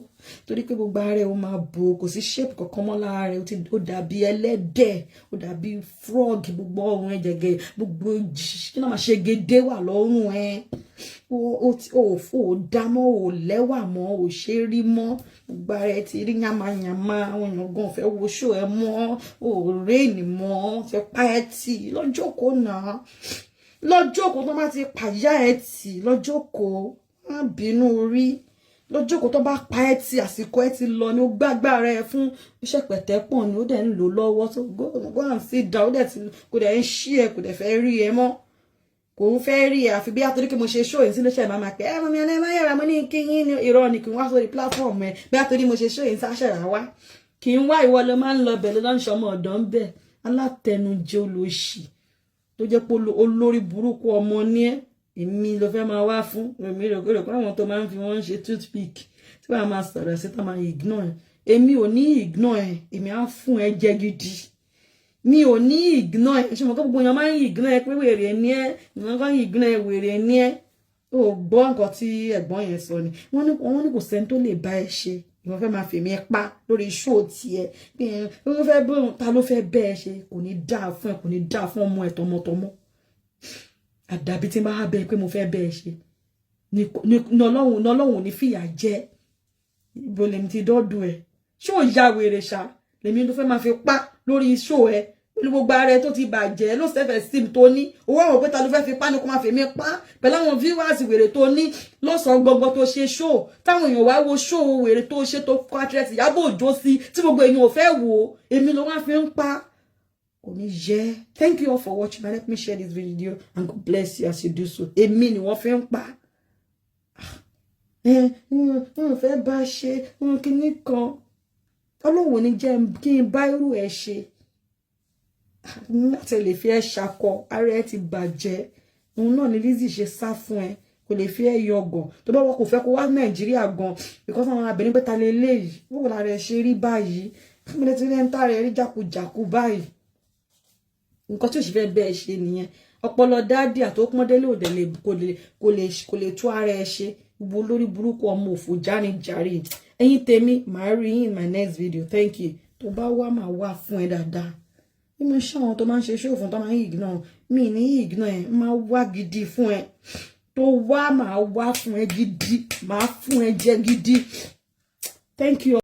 torí pé gbogbo ara ẹ ó máa bò kò sí shape kankan mọ́ lára ẹ ó dàbí ẹlẹ́dẹ̀ ó dàbí frog gbogbo ọrùn ẹ jẹ̀gẹ̀ gbogbo kí náà máa ṣe gédé wà lọ́rùn ẹ o dámọ́ o lẹ́wà mọ́ o ṣe rí mọ́ gbogbo ara ẹ ti rí yamayama àwọn èèyàn gan fẹ́ wo ṣó ẹ mọ́ o rẹ́ẹ̀nì mọ́ fẹ́ pa ẹ tì lọ́jọ́ kó náà lọ́jọ́ kó tó bá ti pàyà ẹ tì lọ́jọ́ kó má bínú orí lọ́jọ́ kó tó bá pa ẹ tì àsìkò ẹ ti lọ ni ó gbàgbára ẹ fún iṣẹ́ pẹ̀tẹ́pọ̀ ni ó dẹ̀ ń lò lọ́wọ́ tó go and sit down ó dẹ̀ ti kò dẹ̀ ń ṣí ẹ kò dẹ̀ fẹ́ rí ẹ mọ́ kò ń fẹ́ rí ẹ àfi bí àtòrí kí mo ṣe show yìí sí lóṣẹ̀ máa pẹ́ ẹ mọ̀ mi ẹ máa yára mo ní kí yín ní irọ́ ni kí n wá sórí platform ẹ bí àtòrí mo ṣe show yìí sáṣẹ̀rà wá kì í wá ìwọ ló máa ń lọ bẹ̀ ló ń ṣọmọ ọ̀dọ́ ń bẹ̀ alátẹnujẹ olóṣì tó jẹ́ pé olórí burúkú ọmọ ní ẹ èmi ló fẹ́ máa wá fún èmi rò pé àwọn tó máa ń fi wọ́n ṣe toothpick tí wọ́n máa sọ̀rọ̀ sí tó máa ignore ẹ èmi ò ní ignore ẹ èmi á fún ẹ jẹ gidi mi ò ní ignore ẹ ṣe mọ̀ kó gbogbo èèyàn máa ń ignore ẹ pé wèrè ní ẹ ìwọ̀n kan ignore ẹ wèrè ní ẹ ò gbọ́ nǹkan tí ẹ̀gbọ́n yẹn sọ ni wọ́n ní kò sẹ́ni tó lè bá ẹ ṣe ìwọ́n fẹ́ máa fèmí ẹ pa lórí show tiẹ̀ pé wọ́n fẹ́ bóun ta ló fẹ́ bẹ́ ẹ ṣe kò ní dáa fún ẹ kò ní dáa fún ọmọ ẹ tọmọtọmọ àdàbí tí n bá wá bẹ pé mo fẹ́ bẹ́ ẹ ṣe nọlọ́hùn ní fìyà jẹ ibo lèmi ti dọ́dún ẹ ṣó ya wèrè ṣá lèmi ló fẹ́ máa fi pa lórí show ẹ pẹ̀lú gbogbo ara ẹ tó ti bàjẹ́ ló sẹ́fẹ̀ sim tó ní owó àwọn pé ta ló fẹ́ fi pa ní kó máa fèmí pa pẹ̀lú àwọn viewers wèrè tó ní lọ́sàn-án gbọgbọ tó ṣe show táwọn èèyàn wá wo show wèrè tó ṣe tó kọ́ actress Ìyábọ̀ Òjó sí tí gbogbo èèyàn ò fẹ́ wò èmi ló wá fi ń pa kò ní yẹ. Thank you all for watching and let me share this video and God bless you as you do so. Èmi ni wọ́n fi ń pa fẹ́ bá ṣe kíní kan Ọlọ́run ní jẹ́ kí n bá irú ẹ̀ ṣe láti lè fi ẹ́ ṣakọ ara ẹ ti bàjẹ́ òun náà ni Lizzy ṣe sá fún ẹ kò lè fi ẹ́ yọgàn tó bá wọ́n kò fẹ́ kó wá Nàìjíríà gan because àwọn abẹ̀ní pé ta lè léyìí wọ́n lára ẹ ṣe rí báyìí fún mi lè ti rí ẹ̀ ń tààrẹ rí jákujàku báyìí nǹkan tí ò sì fẹ́ bẹ́ẹ̀ ṣe nìyẹn ọpọlọ dáàdì àtòkùnmọ́délé òdẹ kò lè tú ara ẹ ṣe gbogbo lórí burúkú ọmọ òfò jánijàre ẹ̀yin tèmi màá rí yín in my next video. Thank you. Tó bá wá máa wá fún ẹ dáadáa bí mo ṣe àwọn tó máa ń ṣe ṣó fún tó máa ń ignore mi ní ignore ẹ máa wá gidi fún ẹ tó wá máa wá fún ẹ gidi máa fún ẹ jẹ gidi. Thank you.